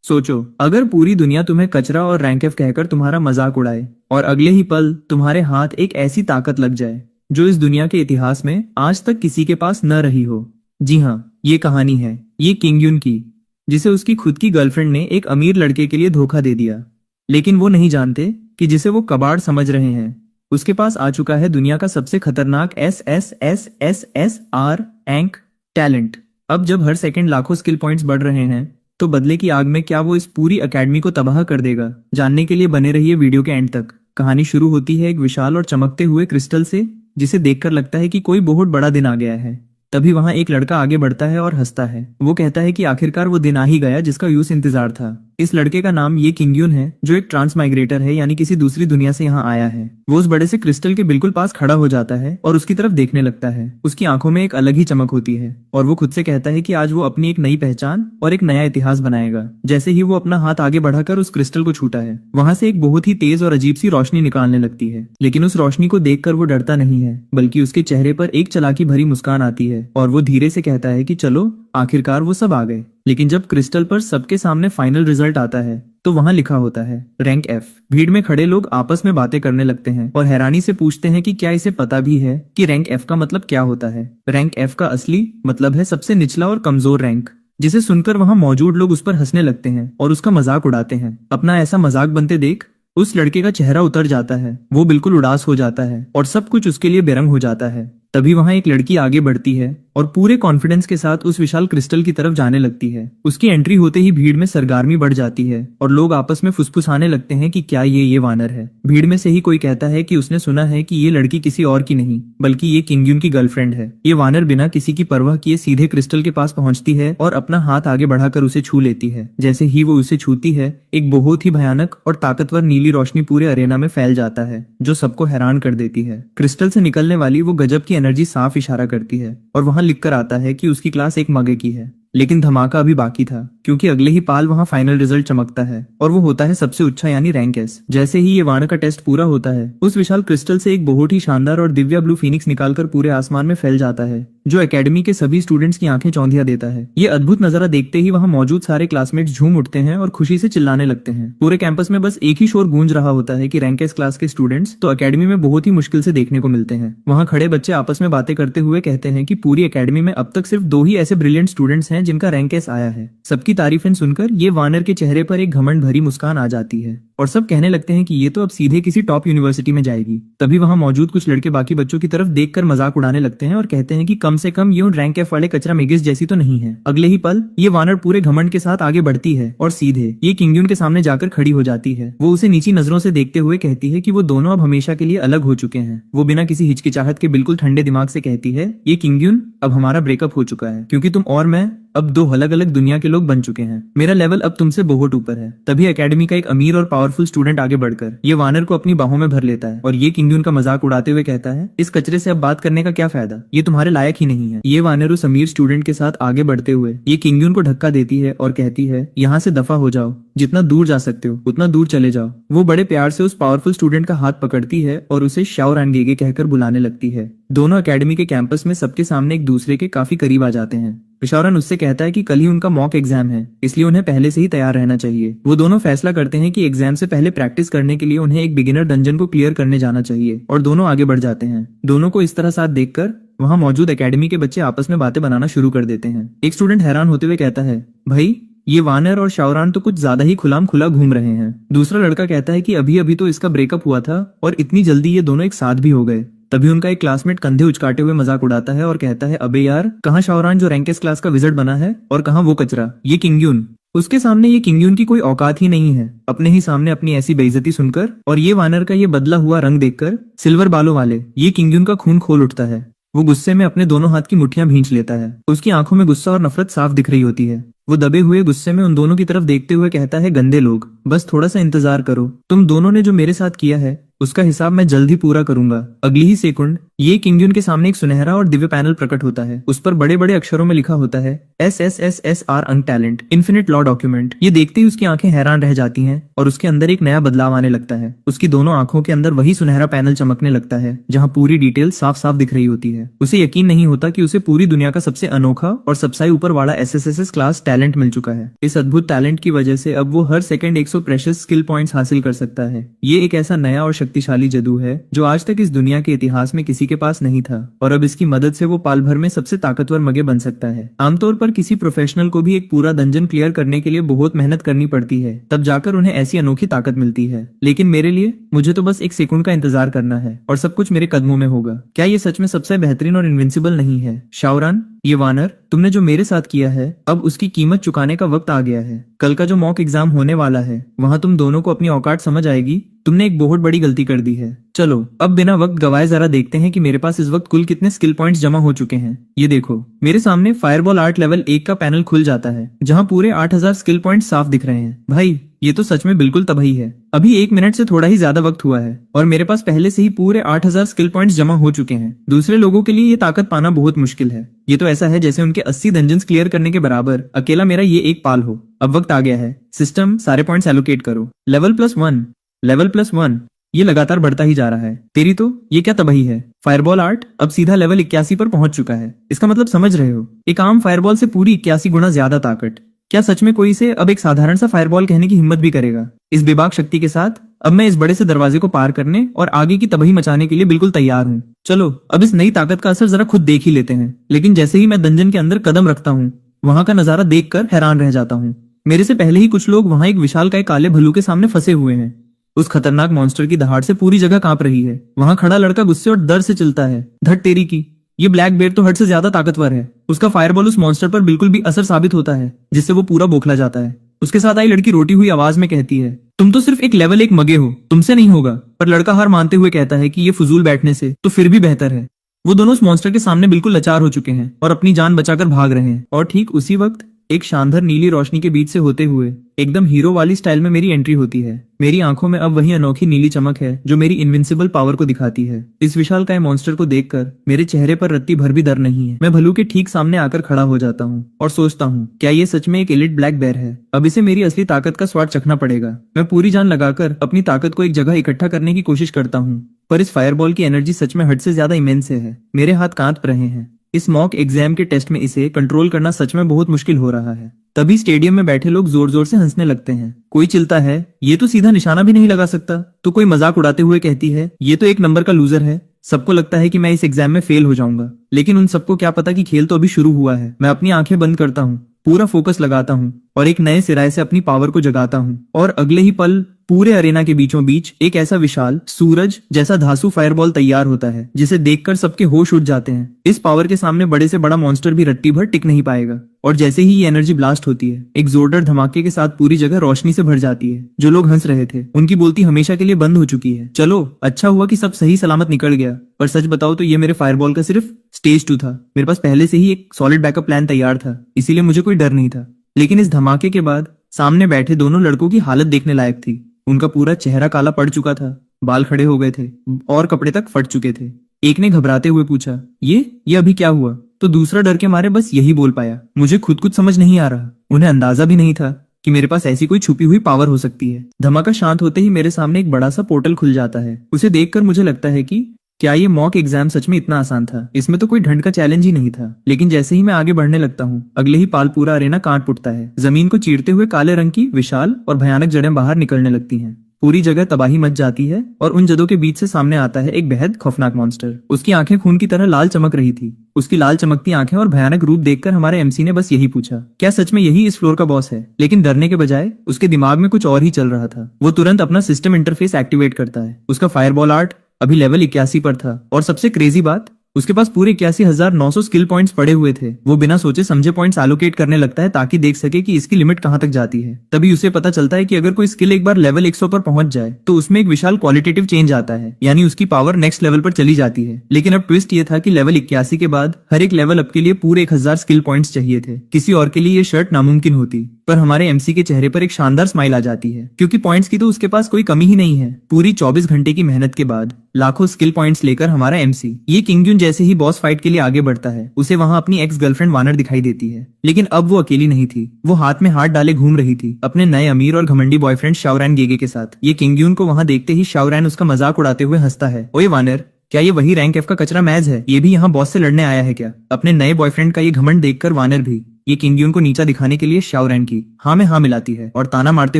सोचो, अगर पूरी दुनिया तुम्हें कचरा और रैंक एफ कहकर तुम्हारा मजाक उड़ाए और अगले ही पल तुम्हारे हाथ एक ऐसी ताकत लग जाए जो इस दुनिया के इतिहास में आज तक किसी के पास न रही हो। जी हाँ, ये कहानी है ये किंग युन की, जिसे उसकी खुद की गर्लफ्रेंड ने एक अमीर लड़के के लिए धोखा दे दिया। लेकिन वो नहीं जानते कि जिसे वो कबाड़ समझ रहे हैं, उसके पास आ चुका है दुनिया का सबसे खतरनाक SSSSSR एंक टैलेंट। अब जब हर सेकंड लाखों स्किल पॉइंट्स बढ़ रहे हैं, तो बदले की आग में क्या वो इस पूरी एकेडमी को तबाह कर देगा? जानने के लिए बने रहिए वीडियो के एंड तक। कहानी शुरू होती है एक विशाल और चमकते हुए क्रिस्टल से, जिसे देखकर लगता है कि कोई बहुत बड़ा दिन आ गया है। तभी वहां एक लड़का आगे बढ़ता है और हंसता है। वो कहता है कि आखिरकार वो दिन आ ही गया जिसका यूं इंतजार था। इस लड़के का नाम ये किंग युन है, जो एक ट्रांसमाइग्रेटर है, यानी किसी दूसरी दुनिया से यहाँ आया है। वो उस बड़े से क्रिस्टल के बिल्कुल पास खड़ा हो जाता है और उसकी तरफ देखने लगता है। उसकी आंखों में एक अलग ही चमक होती है और वो खुद से कहता है कि आज वो अपनी एक नई पहचान और एक नया इतिहास बनाएगा। जैसे ही वो अपना हाथ आगे बढ़ाकर उस क्रिस्टल को छूता है, वहां से एक बहुत ही तेज और अजीब सी रोशनी निकालने लगती है। लेकिन उस रोशनी को देखकर वो डरता नहीं है, बल्कि उसके चेहरे पर एक चालाकी भरी मुस्कान आती है और वो धीरे से कहता है कि चलो, आखिरकार वो सब आ गए। लेकिन जब क्रिस्टल पर सबके सामने फाइनल रिजल्ट आता है, तो वहां लिखा होता है रैंक एफ। भीड़ में खड़े लोग आपस में बातें करने लगते हैं और हैरानी से पूछते हैं कि क्या इसे पता भी है कि रैंक एफ का मतलब क्या होता है। रैंक एफ का असली मतलब है सबसे निचला और कमजोर रैंक, जिसे सुनकर वहां मौजूद लोग उस पर हंसने लगते हैं और उसका मजाक उड़ाते हैं। अपना ऐसा मजाक बनते देख उस लड़के का चेहरा उतर जाता है। वो बिल्कुल उदास हो जाता है और सब कुछ उसके लिए बेरंग हो जाता है। तभी वहां एक लड़की आगे बढ़ती है और पूरे कॉन्फिडेंस के साथ उस विशाल क्रिस्टल की तरफ जाने लगती है। उसकी एंट्री होते ही भीड़ में सरगर्मी बढ़ जाती है और लोग आपस में फुसफुसाने लगते हैं कि क्या ये वानर है। भीड़ में से ही कोई कहता है कि उसने सुना है कि ये लड़की किसी और की नहीं, बल्कि ये किंग युन की गर्लफ्रेंड है। ये वानर बिना किसी की परवाह किए सीधे क्रिस्टल के पास पहुंचती है और अपना हाथ आगे बढ़ाकर उसे छू लेती है। जैसे ही वो उसे छूती है, एक बहुत ही भयानक और ताकतवर नीली रोशनी पूरे अरेना में फैल जाता है, जो सबको हैरान कर देती है। क्रिस्टल से निकलने वाली वो गजब की एनर्जी साफ इशारा करती है और वहां लिखकर आता है कि उसकी क्लास एक मगे की है। लेकिन धमाका अभी बाकी था, क्योंकि अगले ही पाल वहां फाइनल रिजल्ट चमकता है और वो होता है सबसे अच्छा, यानी रैंक एस। जैसे ही ये वानर का टेस्ट पूरा होता है, उस विशाल क्रिस्टल से एक बहुत ही शानदार और दिव्य ब्लू फीनिक्स निकालकर पूरे आसमान में फैल जाता है, जो एकेडमी के सभी स्टूडेंट्स की आंखें चौंधिया देता है। ये अद्भुत नजारा देखते ही वहां मौजूद सारे क्लासमेट्स झूम उठते हैं और खुशी से चिल्लाने लगते हैं। पूरे कैंपस में बस एक ही शोर गूंज रहा होता है कि रैंक एस क्लास के स्टूडेंट्स तो एकेडमी में बहुत ही मुश्किल से देखने को मिलते हैं। वहां खड़े बच्चे आपस में बातें करते हुए कहते हैं कि पूरी एकेडमी में अब तक सिर्फ 2 ही ऐसे ब्रिलियंट स्टूडेंट्स हैं जिनका रैंक एस आया है। सबकी तारीफें सुनकर ये वानर के चेहरे पर एक घमंड भरी मुस्कान आ जाती है और सब कहने लगते हैं कि ये तो अब सीधे किसी टॉप यूनिवर्सिटी में जाएगी। तभी वहां मौजूद कुछ लड़के बाकी बच्चों की तरफ देखकर मजाक उड़ाने लगते हैं और कहते हैं कि कम से कम ये उन रैंक एफ वाले कचरा मेगिस जैसी तो नहीं है। अगले ही पल ये वानर पूरे घमंड के साथ आगे बढ़ती है और सीधे ये किंग युन के सामने जाकर खड़ी हो जाती है। वो उसे नीची नजरों से देखते हुए कहती है कि वो दोनों अब हमेशा के लिए अलग हो चुके हैं। वो बिना किसी हिचकिचाहट के बिल्कुल ठंडे दिमाग से कहती है, ये किंग युन, अब हमारा ब्रेकअप हो चुका है, क्योंकि तुम और मैं अब 2 अलग अलग दुनिया के लोग बन चुके हैं। मेरा लेवल अब तुमसे बहुत ऊपर है। तभी एकेडमी का एक अमीर और पावरफुल स्टूडेंट आगे बढ़कर ये वानर को अपनी बाहों में भर लेता है और ये किंग युन का मजाक उड़ाते हुए कहता है, इस कचरे से अब बात करने का क्या फायदा, ये तुम्हारे लायक ही नहीं है। ये वानर उस अमीर स्टूडेंट के साथ आगे बढ़ते हुए ये किंग युन को धक्का देती है और कहती है, यहाँ से दफा हो जाओ, जितना दूर जा सकते हो उतना दूर चले जाओ। वो बड़े प्यार से उस पावरफुल स्टूडेंट का हाथ पकड़ती है और उसे शाओ रानगेगे कहकर बुलाने लगती है। दोनों एकेडमी के कैंपस में सबके सामने एक दूसरे के काफी करीब आ जाते हैं। शाओरान उससे कहता है कि कल ही उनका मॉक एग्जाम है, इसलिए उन्हें पहले से ही तैयार रहना चाहिए। वो दोनों फैसला करते हैं कि एग्जाम से पहले प्रैक्टिस करने के लिए उन्हें एक बिगिनर डंजन को क्लियर करने जाना चाहिए और दोनों आगे बढ़ जाते हैं। दोनों को इस तरह साथ देखकर वहां मौजूद एकेडमी के बच्चे आपस में बातें बनाना शुरू कर देते हैं। एक स्टूडेंट हैरान होते हुए कहता है, भाई ये वानर और शाओरान तो कुछ ज्यादा ही खुलाम खुला घूम रहे हैं। दूसरा लड़का कहता है कि अभी अभी तो इसका ब्रेकअप हुआ था और इतनी जल्दी ये दोनों एक साथ भी हो गए। तभी उनका एक क्लासमेट कंधे उचकाते हुए मजाक उड़ाता है और कहता है, अबे यार, कहाँ शाओरान जो रैंक एस क्लास का विजिट बना है और कहाँ वो कचरा, ये किंग युन। उसके सामने ये किंग युन की कोई औकात ही नहीं है। अपने ही सामने अपनी ऐसी बेइज्जती सुनकर और ये वानर का ये बदला हुआ रंग देखकर सिल्वर बालों वाले ये किंग युन का खून खोल उठता है। वो गुस्से में अपने दोनों हाथ की मुट्ठियां भींच लेता है। उसकी आंखों में गुस्सा और नफरत साफ दिख रही होती है। वो दबे हुए गुस्से में उन दोनों की तरफ देखते हुए कहता है, गंदे लोग, बस थोड़ा सा इंतजार करो। तुम दोनों ने जो मेरे साथ किया है उसका हिसाब मैं जल्द ही पूरा करूंगा। अगली ही सेकंड ये किंगजुन के सामने एक सुनहरा और दिव्य पैनल प्रकट होता है। उस पर बड़े बड़े अक्षरों में लिखा होता है SSSSR अंक टैलेंट इन्फिनिट लॉ डॉक्यूमेंट। ये देखते ही उसकी आंखें हैरान रह जाती हैं और उसके अंदर एक नया बदलाव आने लगता है। उसकी दोनों आंखों के अंदर वही सुनहरा पैनल चमकने लगता है जहां पूरी डिटेल साफ साफ दिख रही होती है। उसे यकीन नहीं होता कि उसे पूरी दुनिया का सबसे अनोखा और सबसे ऊपर वाला SSSS क्लास टैलेंट मिल चुका है। इस अद्भुत टैलेंट की वजह से अब वो हर सेकंड 100 प्रेशियस स्किल पॉइंट्स हासिल कर सकता है। ये एक ऐसा नया और शक्तिशाली जादू है जो आज तक इस दुनिया के इतिहास में किसी के पास नहीं था और अब इसकी मदद से वो पाल भर में सबसे ताकतवर मगे बन सकता है। आमतौर पर किसी प्रोफेशनल को भी एक पूरा डंजन क्लियर करने के लिए बहुत मेहनत करनी पड़ती है, तब जाकर उन्हें ऐसी अनोखी ताकत मिलती है। लेकिन मेरे लिए मुझे तो बस एक सेकंड का इंतजार करना है और सब कुछ मेरे कदमों में होगा। क्या ये सच में सबसे बेहतरीन और इनविंसिबल नहीं है? शाओरान, ये वानर, तुमने जो मेरे साथ किया है अब उसकी कीमत चुकाने का वक्त आ गया है। कल का जो मॉक एग्जाम होने वाला है वहां तुम दोनों को अपनी औकात समझ आएगी। तुमने एक बहुत बड़ी गलती कर दी है। चलो अब बिना वक्त गवाए जरा देखते हैं कि मेरे पास इस वक्त कुल कितने स्किल पॉइंट्स जमा हो चुके हैं। ये देखो, मेरे सामने फायरबॉल आर्ट लेवल 1 का पैनल खुल जाता है जहां पूरे 8000 स्किल पॉइंट्स साफ दिख रहे हैं। भाई ये तो सच में बिल्कुल तबाही है। अभी 1 मिनट से थोड़ा ही ज्यादा वक्त हुआ है और मेरे पास पहले से ही पूरे 8000 स्किल पॉइंट्स जमा हो चुके हैं। दूसरे लोगों के लिए ये ताकत पाना बहुत मुश्किल है। ये तो ऐसा है जैसे उनके 80 डंजन्स क्लियर करने के बराबर अकेला मेरा ये एक पाल हो। अब वक्त आ गया है, सिस्टम सारे पॉइंट्स एलोकेट करो। लेवल +1, लेवल +1, ये लगातार बढ़ता ही जा रहा है। तेरी तो ये क्या तबाही है। फायरबॉल आर्ट अब सीधा लेवल 81 पर पहुंच चुका है। इसका मतलब समझ रहे हो, एक आम फायरबॉल से पूरी 81 गुना ज्यादा ताकत। क्या सच में कोई इसे अब एक साधारण सा फायरबॉल कहने की हिम्मत भी करेगा? इस बेबाक शक्ति के साथ अब मैं इस बड़े से दरवाजे को पार करने और आगे की तबाही मचाने के लिए बिल्कुल तैयार हूँ। चलो अब इस नई ताकत का असर जरा खुद देख ही लेते हैं। लेकिन जैसे ही मैं डंजन के अंदर कदम रखता हूँ वहां का नजारा देखकर हैरान रह जाता हूँ। मेरे से पहले ही कुछ लोग वहां एक विशालकाय काले भल्लू के सामने फंसे हुए हैं। उस खतरनाक मॉन्स्टर की दहाड़ से पूरी जगह कांप रही है। वहां खड़ा लड़का गुस्से और डर से चिल्लाता है, धट तेरी की, ये ब्लैक बेयर तो हद से ज्यादा ताकतवर है। उसका फायरबॉल उस मॉन्स्टर पर बिल्कुल भी असर साबित होता है जिससे वो पूरा बौखला जाता है। उसके साथ आई लड़की रोटी हुई आवाज में कहती है, तुम तो सिर्फ एक लेवल 1 मगे हो, तुमसे नहीं होगा। पर लड़का हार मानते हुए कहता है कि ये फजूल बैठने से तो फिर भी बेहतर है। वो दोनों उस मॉन्स्टर के सामने बिल्कुल लाचार हो चुके हैं और अपनी जान बचाकर भाग रहे हैं। और ठीक उसी वक्त एक शानदार नीली रोशनी के बीच से होते हुए एकदम हीरो वाली स्टाइल में मेरी एंट्री होती है। मेरी आंखों में अब वही अनोखी नीली चमक है जो मेरी इनविंसिबल पावर को दिखाती है। इस विशालकाय मॉन्स्टर को देखकर मेरे चेहरे पर रत्ती भर भी डर नहीं है। मैं भल्लू के ठीक सामने आकर खड़ा हो जाता हूँ और सोचता हूँ, क्या ये सच में एक एलिट ब्लैक बेयर है? अब इसे मेरी असली ताकत का स्वाद चखना पड़ेगा। मैं पूरी जान लगाकर अपनी ताकत को एक जगह इकट्ठा करने की कोशिश करता हूँ, पर इस फायरबॉल की एनर्जी सच में हद से ज्यादा इमेंस है। मेरे हाथ कांप रहे हैं। इस मॉक एग्जाम के टेस्ट में इसे कंट्रोल करना सच में बहुत मुश्किल हो रहा है। तभी स्टेडियम में बैठे लोग जोर जोर से हंसने लगते हैं। कोई चिल्लाता है, ये तो सीधा निशाना भी नहीं लगा सकता। तो कोई मजाक उड़ाते हुए कहती है, ये तो 1 नंबर का लूजर है। सबको लगता है कि मैं इस एग्जाम में फेल हो जाऊंगा, लेकिन उन सबको क्या पता कि खेल तो अभी शुरू हुआ है। मैं अपनी आंखें बंद करता हूँ, पूरा फोकस लगाता हूँ और एक नए सिराए से अपनी पावर को जगाता हूँ। और अगले ही पल पूरे अरेना के बीचों बीच एक ऐसा विशाल सूरज जैसा धांसू फायरबॉल तैयार होता है जिसे देखकर सबके होश उड़ जाते हैं। इस पावर के सामने बड़े से बड़ा मॉन्स्टर भी रत्ती भर टिक नहीं पाएगा। और जैसे ही ये एनर्जी ब्लास्ट होती है, एक जोरदार धमाके के साथ पूरी जगह रोशनी से भर जाती है। जो लोग हंस रहे थे उनकी बोलती हमेशा के लिए बंद हो चुकी है। चलो अच्छा हुआ कि सब सही सलामत निकल गया। पर सच बताओ तो ये मेरे फायरबॉल का सिर्फ स्टेज 2 था। मेरे पास पहले से ही एक सॉलिड बैकअप प्लान तैयार था, इसीलिए मुझे कोई डर नहीं था। लेकिन इस धमाके के बाद सामने बैठे दोनों लड़कों की हालत देखने लायक थी। उनका पूरा चेहरा काला पड़ चुका था, बाल खड़े हो गए थे और कपड़े तक फट चुके थे। एक ने घबराते हुए पूछा, ये अभी क्या हुआ? तो दूसरा डर के मारे बस यही बोल पाया, मुझे खुद कुछ समझ नहीं आ रहा। उन्हें अंदाजा भी नहीं था कि मेरे पास ऐसी कोई छुपी हुई पावर हो सकती है। धमाका शांत होते ही मेरे सामने एक बड़ा सा पोर्टल खुल जाता है। उसे देखकर मुझे लगता है कि क्या ये मॉक एग्जाम सच में इतना आसान था? इसमें तो कोई ढंग का चैलेंज ही नहीं था। लेकिन जैसे ही मैं आगे बढ़ने लगता हूँ, अगले ही पाल पूरा अरेना कांप उठता है। जमीन को चीरते हुए काले रंग की विशाल और भयानक जड़ें बाहर निकलने लगती हैं। पूरी जगह तबाही मच जाती है और उन जड़ों के बीच से सामने आता है एक बेहद खौफनाक मॉन्स्टर। उसकी आंखें खून की तरह लाल चमक रही थी। उसकी लाल चमकती आंखें और भयानक रूप देखकर हमारे एमसी ने बस यही पूछा, क्या सच में यही इस फ्लोर का बॉस है? लेकिन डरने के बजाय उसके दिमाग में कुछ और ही चल रहा था। वो तुरंत अपना सिस्टम इंटरफेस एक्टिवेट करता है। उसका फायरबॉल आर्ट अभी लेवल 81 पर था और सबसे क्रेजी बात, उसके पास पूरे 81,900 स्किल पॉइंट्स पड़े हुए थे। वो बिना सोचे समझे पॉइंट्स एलोकेट करने लगता है ताकि देख सके कि इसकी लिमिट कहां तक जाती है। तभी उसे पता चलता है कि अगर कोई स्किल एक बार लेवल 100 पर पहुंच जाए तो उसमें एक विशाल क्वालिटेटिव चेंज आता है, यानी उसकी पावर नेक्स्ट लेवल पर चली जाती है। लेकिन अब ट्विस्ट ये था कि लेवल 81 के बाद हर एक लेवल अप के लिए पूरे 1000 स्किल पॉइंट्स चाहिए थे। किसी और के लिए ये शर्त नामुमकिन होती। पर हमारे एमसी के चेहरे पर एक शानदार स्माइल आ जाती है, क्योंकि पॉइंट्स की तो उसके पास कोई कमी ही नहीं है। पूरी 24 घंटे की मेहनत के बाद लाखों स्किल पॉइंट्स लेकर हमारा एमसी ये किंगयुन जैसे ही बॉस फाइट के लिए आगे बढ़ता है, उसे वहां अपनी एक्स गर्लफ्रेंड वानर दिखाई देती है। लेकिन अब वो अकेली नहीं थी, वो हाथ में हाथ डाले घूम रही थी अपने नए अमीर और घमंडी बॉयफ्रेंड शाओरैन गेगे के साथ। ये किंगयुन को वहां देखते ही शाओरैन उसका मजाक उड़ाते हुए हंसता है। ओए वानर, क्या ये वही रैंक एफ का कचरा मैच है? ये भी यहाँ बॉस से लड़ने आया है क्या? अपने नए बॉयफ्रेंड का ये घमंड देखकर वानर भी ये किंगयुन को नीचा दिखाने के लिए शाओरैन की हाँ में हाँ मिलाती है और ताना मारते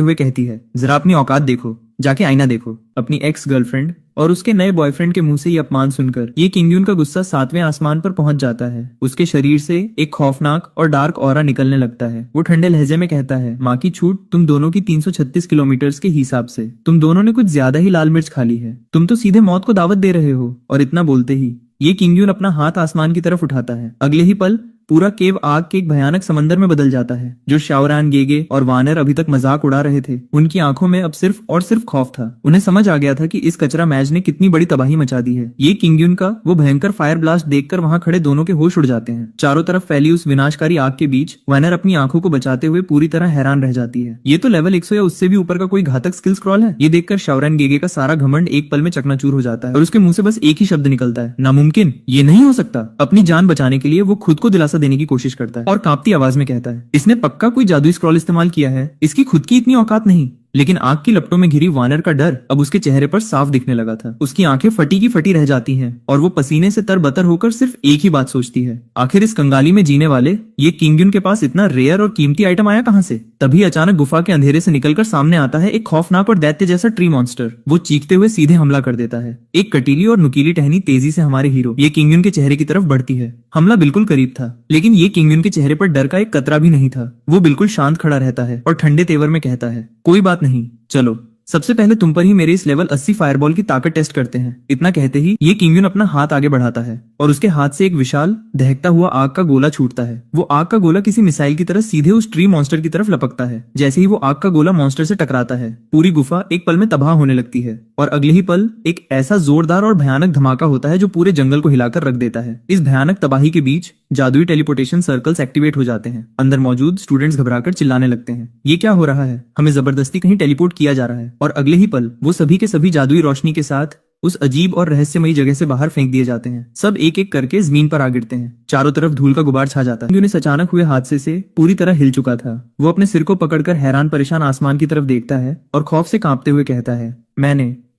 हुए कहती है, जरा अपनी औकात देखो, जाके आईना देखो। अपनी एक्स गर्लफ्रेंड और उसके नए बॉयफ्रेंड के मुंह से ये अपमान सुनकर ये किंगयुन का गुस्सा 7वें आसमान पर पहुंच जाता है। उसके शरीर से एक खौफनाक और डार्क ऑरा निकलने लगता है। वो ठंडे लहजे में कहता है, माँ की छूट तुम दोनों की 336 किलोमीटर के हिसाब से। तुम दोनों ने कुछ ज्यादा ही लाल मिर्च खा ली है, तुम तो सीधे मौत को दावत दे रहे हो। और इतना बोलते ही ये किंगयुन अपना हाथ आसमान की तरफ उठाता है। अगले ही पल पूरा केव आग के एक भयानक समंदर में बदल जाता है। जो शाओरैन गेगे और वानर अभी तक मजाक उड़ा रहे थे, उनकी आंखों में अब सिर्फ और सिर्फ खौफ था। उन्हें समझ आ गया था कि इस कचरा मैच ने कितनी बड़ी तबाही मचा दी है। ये किंगयुन का वो भयंकर फायर ब्लास्ट देखकर वहां खड़े दोनों के होश उड़ जाते हैं। चारों तरफ फैली उस विनाशकारी आग के बीच वानर अपनी आंखों को बचाते हुए पूरी तरह हैरान रह जाती है। ये तो लेवल 100 या उससे भी ऊपर का कोई घातक स्किल स्क्रॉल है। ये देखकर शाओरैन गेगे का सारा घमंड एक पल में चकनाचूर हो जाता है और उसके मुंह से बस एक ही शब्द निकलता है, नामुमकिन, ये नहीं हो सकता। अपनी जान बचाने के लिए वो खुद को दिलासा देने की कोशिश करता है और कांपती आवाज में कहता है, इसने पक्का कोई जादुई स्क्रॉल इस्तेमाल किया है, इसकी खुद की इतनी औकात नहीं। लेकिन आग की लपटों में घिरी वानर का डर अब उसके चेहरे पर साफ दिखने लगा था। उसकी आंखें फटी की फटी रह जाती हैं और वो पसीने से तरबतर होकर सिर्फ एक ही बात सोचती है, आखिर इस कंगाली में जीने वाले ये किंगयुन के पास इतना रेयर और कीमती आइटम आया कहां से? तभी अचानक गुफा के अंधेरे से निकलकर सामने आता है एक खौफनाक और दैत्य जैसा ट्री मॉन्स्टर। वो चीखते हुए सीधे हमला कर देता है। एक कटीली और नुकीली टहनी तेजी से हमारे हीरो ये किंगयुन के चेहरे की तरफ बढ़ती है। हमला बिल्कुल करीब था, लेकिन ये किंगयुन के चेहरे पर डर का एक कतरा भी नहीं था। वो बिल्कुल शांत खड़ा रहता है और ठंडे तेवर में कहता है, कोई बात नहीं, चलो सबसे पहले तुम पर ही मेरे इस लेवल 80 फायरबॉल की ताकत टेस्ट करते हैं। इतना कहते ही ये किंगयुन अपना हाथ आगे बढ़ाता है और उसके हाथ से एक विशाल दहकता हुआ आग का गोला छूटता है। वो आग का गोला किसी मिसाइल की तरह सीधे उस ट्री मॉन्स्टर की तरफ लपकता है। जैसे ही वो आग का गोला मॉन्स्टर से टकराता है, पूरी गुफा एक पल में तबाह होने लगती है और अगले ही पल एक ऐसा जोरदार और भयानक धमाका होता है जो पूरे जंगल को हिलाकर रख देता है। इस भयानक तबाही के बीच जादुई टेलीपोर्टेशन सर्कल्स एक्टिवेट हो जाते हैं। अंदर मौजूद स्टूडेंट्स घबराकर चिल्लाने लगते हैं, ये क्या हो रहा है? हमें जबरदस्ती कहीं टेलीपोर्ट किया जा रहा है। और अगले ही पल वो सभी के सभी जादुई रोशनी के साथ उस अजीब और रहस्यमयी जगह से बाहर फेंक दिए जाते हैं। सब एक एक करके जमीन पर आ गिरते हैं। चारों तरफ धूल का गुबार छा जाता है। उन्हें अचानक हुए हादसे से पूरी तरह हिल चुका था। वो अपने सिर को पकड़कर हैरान परेशान आसमान की तरफ देखता है और खौफ से कांपते हुए कहता है,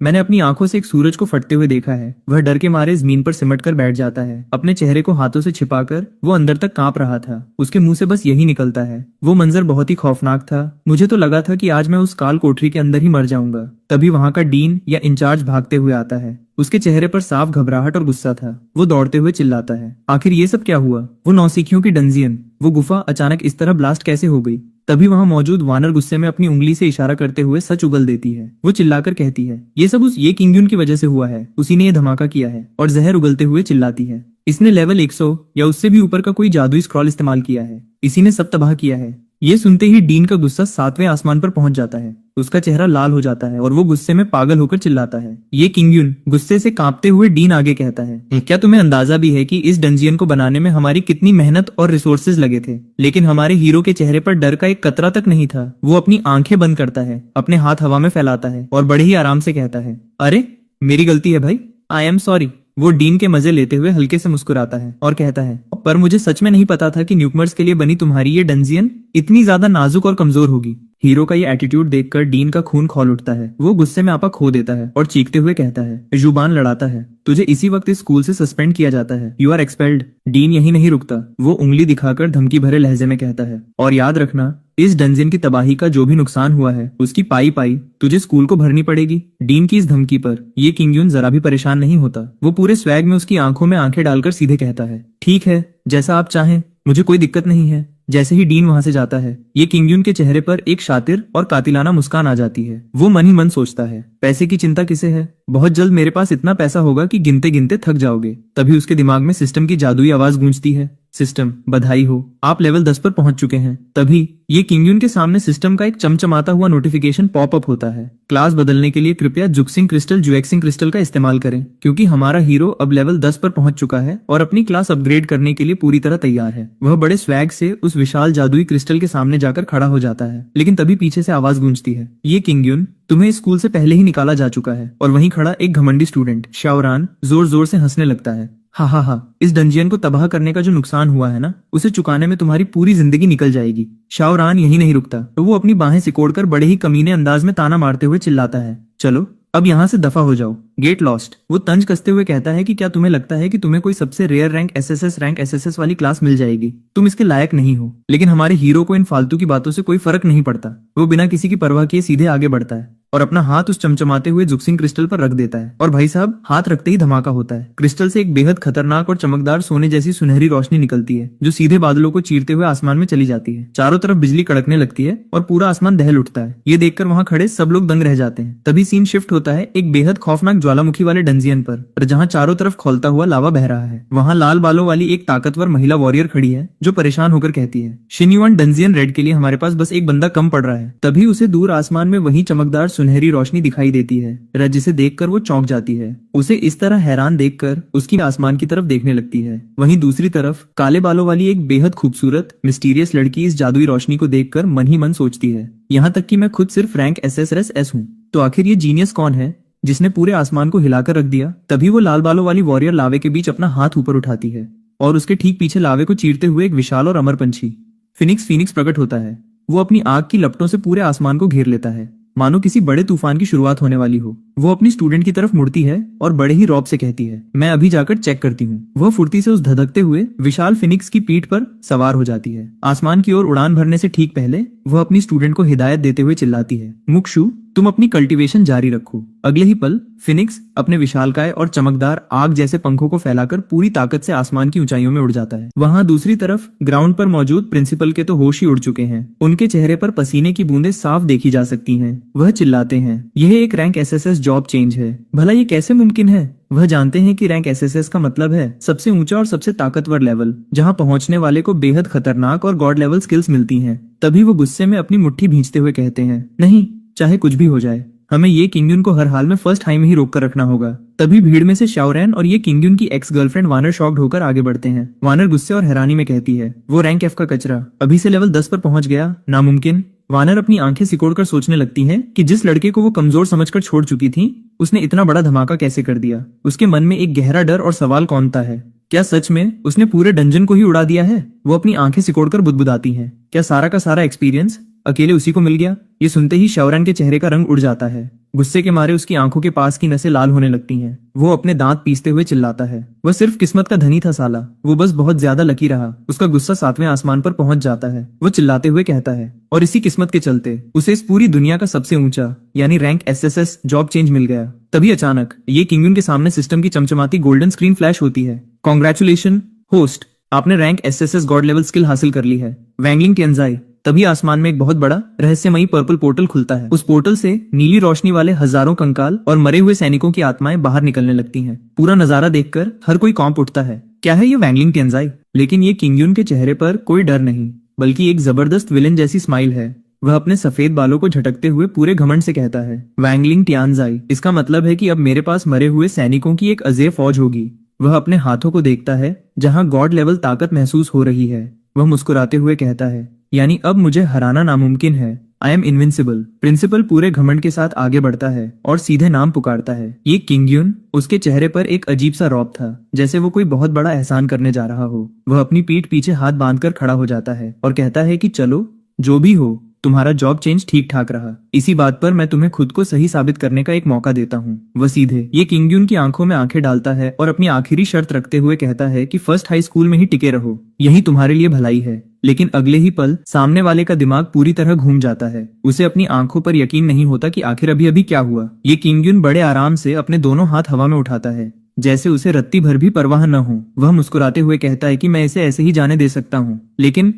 मैंने अपनी आंखों से एक सूरज को फटते हुए देखा है। वह डर के मारे जमीन पर सिमट कर बैठ जाता है। अपने चेहरे को हाथों से छिपाकर वो अंदर तक कांप रहा था। उसके मुंह से बस यही निकलता है। वो मंजर बहुत ही खौफनाक था। मुझे तो लगा था कि आज मैं उस काल कोठरी के अंदर ही मर जाऊंगा। तभी वहां का डीन या इंचार्ज भागते हुए आता है। उसके चेहरे पर साफ घबराहट और गुस्सा था। वो दौड़ते हुए चिल्लाता है, आखिर ये सब क्या हुआ? वो नौसिखियों की डंजियन, वो गुफा अचानक इस तरह ब्लास्ट कैसे हो गई? तभी वहां मौजूद वानर गुस्से में अपनी उंगली से इशारा करते हुए सच उगल देती है। वो चिल्लाकर कहती है, ये सब उस ये किंगयुन की वजह से हुआ है। उसी ने ये धमाका किया है। और जहर उगलते हुए चिल्लाती है, इसने लेवल 100 या उससे भी ऊपर का कोई जादुई स्क्रॉल इस्तेमाल किया है। इसी ने सब तबाह किया है। ये सुनते ही डीन का गुस्सा 7वें आसमान पर पहुंच जाता है। उसका चेहरा लाल हो जाता है और वो गुस्से में पागल होकर चिल्लाता है। ये किंगयुन, गुस्से से कांपते हुए डीन आगे कहता है, क्या तुम्हें अंदाजा भी है कि इस डंजियन को बनाने में हमारी कितनी मेहनत और रिसोर्सेज लगे थे? लेकिन हमारे हीरो के चेहरे पर डर का एक कतरा तक नहीं था। वो अपनी आंखें बंद करता है, अपने हाथ हवा में फैलाता है और बड़े ही आराम से कहता है, अरे मेरी गलती है भाई, आई एम सॉरी। वो डीन के मजे लेते हुए हल्के से मुस्कुराता है और कहता है, पर मुझे सच में नहीं पता था कि न्यूकमर्स के लिए बनी तुम्हारी ये डंजियन इतनी ज्यादा नाजुक और कमजोर होगी। हीरो का ये एटीट्यूड देखकर डीन का खून खौल उठता है। वो गुस्से में आपा खो देता है और चीखते हुए कहता है, जुबान लड़ाता है, तुझे इसी वक्त इस स्कूल से सस्पेंड किया जाता है। You are expelled. डीन यही नहीं रुकता। वो उंगली दिखाकर धमकी भरे लहजे में कहता है, और याद रखना, इस डंजियन की तबाही का जो भी नुकसान हुआ है उसकी पाई पाई तुझे स्कूल को भरनी पड़ेगी। डीन की इस धमकी पर ये किंगयुन जरा भी परेशान नहीं होता। वो पूरे स्वैग में उसकी आंखों में आंखें डालकर सीधे कहता है, ठीक है, जैसा आप चाहें, मुझे कोई दिक्कत नहीं है। जैसे ही डीन वहां से जाता है, ये किंगयुन के चेहरे पर एक शातिर और कातिलाना मुस्कान आ जाती है। वो मन ही मन सोचता है, पैसे की चिंता किसे है? बहुत जल्द मेरे पास इतना पैसा होगा कि गिनते गिनते थक जाओगे। तभी उसके दिमाग में सिस्टम की जादुई आवाज गूंजती है, सिस्टम, बधाई हो, आप लेवल 10 पर पहुंच चुके हैं। तभी ये किंगयुन के सामने सिस्टम का एक चमचमाता हुआ नोटिफिकेशन पॉपअप होता है। क्लास बदलने के लिए कृपया जुक्सिंग क्रिस्टल जुएक्सिंग क्रिस्टल का इस्तेमाल करें, क्योंकि हमारा हीरो अब लेवल 10 पर पहुंच चुका है और अपनी क्लास अपग्रेड करने के लिए पूरी तरह तैयार है। वह बड़े स्वैग से उस विशाल जादुई क्रिस्टल के सामने जाकर खड़ा हो जाता है, लेकिन तभी पीछे से आवाज गूंजती है, ये किंगयुन, तुम्हें स्कूल से पहले ही निकाला जा चुका है। और वहीं खड़ा एक घमंडी स्टूडेंट शाओरान जोर जोर से हंसने लगता है। हा हा हा, इस डंजियन को तबाह करने का जो नुकसान हुआ है ना, उसे चुकाने में तुम्हारी पूरी जिंदगी निकल जाएगी। शाओरान यही नहीं रुकता, तो वो अपनी बाहें सिकोड़कर बड़े ही कमीने अंदाज में ताना मारते हुए चिल्लाता है, चलो अब यहाँ से दफा हो जाओ, गेट लॉस्ट। वो तंज कसते हुए कहता है कि क्या तुम्हें लगता है कि तुम्हें कोई सबसे रेयर रैंक एसएसएस वाली क्लास मिल जाएगी? तुम इसके लायक नहीं हो। लेकिन हमारे हीरो को इन फालतू की बातों से कोई फर्क नहीं पड़ता। वो बिना किसी की परवाह किए सीधे आगे बढ़ता है और अपना हाथ उस चमचमाते हुए जुक्सिंग क्रिस्टल पर रख देता है। और भाई साहब, हाथ रखते ही धमाका होता है। क्रिस्टल से एक बेहद खतरनाक और चमकदार सोने जैसी सुनहरी रोशनी निकलती है, जो सीधे बादलों को चीरते हुए आसमान में चली जाती है। चारों तरफ बिजली कड़कने लगती है और पूरा आसमान दहल उठता है। ये देखकर वहां खड़े सब लोग दंग रह जाते हैं। तभी सीन शिफ्ट होता है एक बेहद खौफनाक ज्वालामुखी वाले डंजियन पर, जहां चारों तरफ खौलता हुआ लावा बह रहा है। वहां लाल बालों वाली एक ताकतवर महिला वॉरियर खड़ी है, जो परेशान होकर कहती है, शिन्युआन डंजियन रेड के लिए हमारे पास बस एक बंदा कम पड़ रहा है। तभी उसे दूर आसमान में वही चमकदार सुनहरी रोशनी दिखाई देती है, जिसे देखकर वो चौंक जाती है। उसे इस तरह हैरान देखकर उसकी आसमान की तरफ देखने लगती है। वहीं दूसरी तरफ काले बालों वाली एक बेहद खूबसूरत मिस्टीरियस लड़की इस जादुई रोशनी को देखकर मन ही मन सोचती है, यहाँ तक कि मैं खुद सिर्फ रैंक एसएसएस हूँ, तो आखिर ये जीनियस कौन है जिसने पूरे आसमान को हिलाकर रख दिया। तभी वो लाल बालों वाली वॉरियर लावे के बीच अपना हाथ ऊपर उठाती है और उसके ठीक पीछे लावे को चीरते हुए एक विशाल और अमर पंछी फिनिक्स प्रकट होता है। वो अपनी आग की लपटों से पूरे आसमान को घेर लेता है, मानो किसी बड़े तूफान की शुरुआत होने वाली हो। वो अपनी स्टूडेंट की तरफ मुड़ती है और बड़े ही रौब से कहती है, मैं अभी जाकर चेक करती हूँ। वह फुर्ती से उस धधकते हुए विशाल फिनिक्स की पीठ पर सवार हो जाती है। आसमान की ओर उड़ान भरने से ठीक पहले वह अपनी स्टूडेंट को हिदायत देते हुए चिल्लाती है, मुक्षु, तुम अपनी कल्टीवेशन जारी रखो। अगले ही पल फिनिक्स अपने विशालकाय और चमकदार आग जैसे पंखों को फैलाकर पूरी ताकत से आसमान की ऊंचाइयों में उड़ जाता है। वहां दूसरी तरफ ग्राउंड पर मौजूद प्रिंसिपल के तो होश ही उड़ चुके हैं। उनके चेहरे पर पसीने की बूंदें साफ देखी जा सकती हैं। वह चिल्लाते हैं, यह एक रैंक एसएसएस जॉब चेंज है। भला ये कैसे मुमकिन है? वह जानते हैं कि रैंक एसएसएस का मतलब है सबसे ऊंचा और सबसे ताकतवर लेवल, जहां पहुंचने वाले को बेहद खतरनाक और गॉड लेवल स्किल्स मिलती हैं। तभी वो गुस्से में अपनी मुट्ठी भींचते हुए कहते हैं, नहीं, चाहे कुछ भी हो जाए, हमें ये किंगयुन को हर हाल में फर्स्ट टाइम ही रोक कर रखना होगा। तभी भीड़ में से शाओरैन और ये किंगयुन की एक्स गर्लफ्रेंड वानर शॉक्ड होकर आगे बढ़ते हैं। वानर गुस्से और हैरानी में कहती है, वो रैंक एफ का कचरा अभी से लेवल 10 पर पहुंच गया, नामुमकिन। वानर अपनी आंखें सिकोड़कर सोचने लगती है कि जिस लड़के को वो कमजोर समझकर छोड़ चुकी थी, उसने इतना बड़ा धमाका कैसे कर दिया। उसके मन में एक गहरा डर और सवाल कौनता है, क्या सच में उसने पूरे डंजन को ही उड़ा दिया है? वो अपनी आंखें सिकोड़कर बुदबुदाती है, क्या सारा का सारा एक्सपीरियंस अकेले उसी को मिल गया? ये सुनते ही शाओरैन के चेहरे का रंग उड़ जाता है। गुस्से के मारे उसकी आंखों के पास की नसें लाल होने लगती हैं। वो अपने दांत पीसते हुए चिल्लाता है, वह सिर्फ किस्मत का धनी था साला, वो बस बहुत ज्यादा लकी रहा। उसका गुस्सा 7वें आसमान पर पहुंच जाता है। वो चिल्लाते हुए कहता है, और इसी किस्मत के चलते उसे इस पूरी दुनिया का सबसे ऊंचा यानी रैंक एसएसएस जॉब चेंज मिल गया। तभी अचानक ये किंगयुन के सामने सिस्टम की चमचमाती गोल्डन स्क्रीन फ्लैश होती है। कांग्रेचुलेशन होस्ट, आपने rank SSS God level skill हासिल कर ली है, वैंगलिंग टियनजाई। तभी आसमान में एक बहुत बड़ा रहस्यमयी पर्पल पोर्टल खुलता है। उस पोर्टल से नीली रोशनी वाले हजारों कंकाल और मरे हुए सैनिकों की आत्माएं बाहर निकलने लगती हैं। पूरा नजारा देखकर हर कोई कांप उठता है। क्या है ये वैंगलिंग टियनजाई? लेकिन ये किंगयुन के चेहरे पर कोई डर नहीं, बल्कि एक जबरदस्त विलेन जैसी स्माइल है। वह अपने सफेद बालों को झटकते हुए पूरे घमंड से कहता है, वैंगलिंग टियनजाई, इसका मतलब है कि अब मेरे पास मरे हुए सैनिकों की एक अजेय फौज होगी। वह अपने हाथों को देखता है जहां गॉड लेवल ताकत महसूस हो रही है। वह मुस्कुराते हुए कहता है, यानी अब मुझे हराना नामुमकिन है। I am invincible. प्रिंसिपल पूरे घमंड के साथ आगे बढ़ता है और सीधे नाम पुकारता है। ये किंगयुन, उसके चेहरे पर एक अजीब सा रौब था, जैसे वो कोई बहुत बड़ा एहसान करने जा रहा हो। वह अपनी पीठ पीछे हाथ बांधकर खड़ा हो जाता है और कहता है कि चलो, जो भी हो, तुम्हारा जॉब चेंज ठीक ठाक रहा। इसी बात पर मैं तुम्हें खुद को सही साबित करने का एक मौका देता हूँ। वह सीधे ये किंगयुन की आंखों में आंखें डालता है और अपनी आखिरी शर्त रखते हुए कहता है कि फर्स्ट हाई स्कूल में ही टिके रहो, यही तुम्हारे लिए भलाई है। लेकिन अगले ही पल सामने वाले का दिमाग पूरी तरह घूम जाता है। उसे अपनी आंखों पर यकीन नहीं होता कि आखिर अभी अभी क्या हुआ। ये किंगयुन बड़े आराम से अपने दोनों हाथ हवा में उठाता है, जैसे उसे रत्ती भर भी परवाह न हो। वह मुस्कुराते हुए कहता है कि मैं इसे ऐसे ही जाने दे सकता हूँ, लेकिन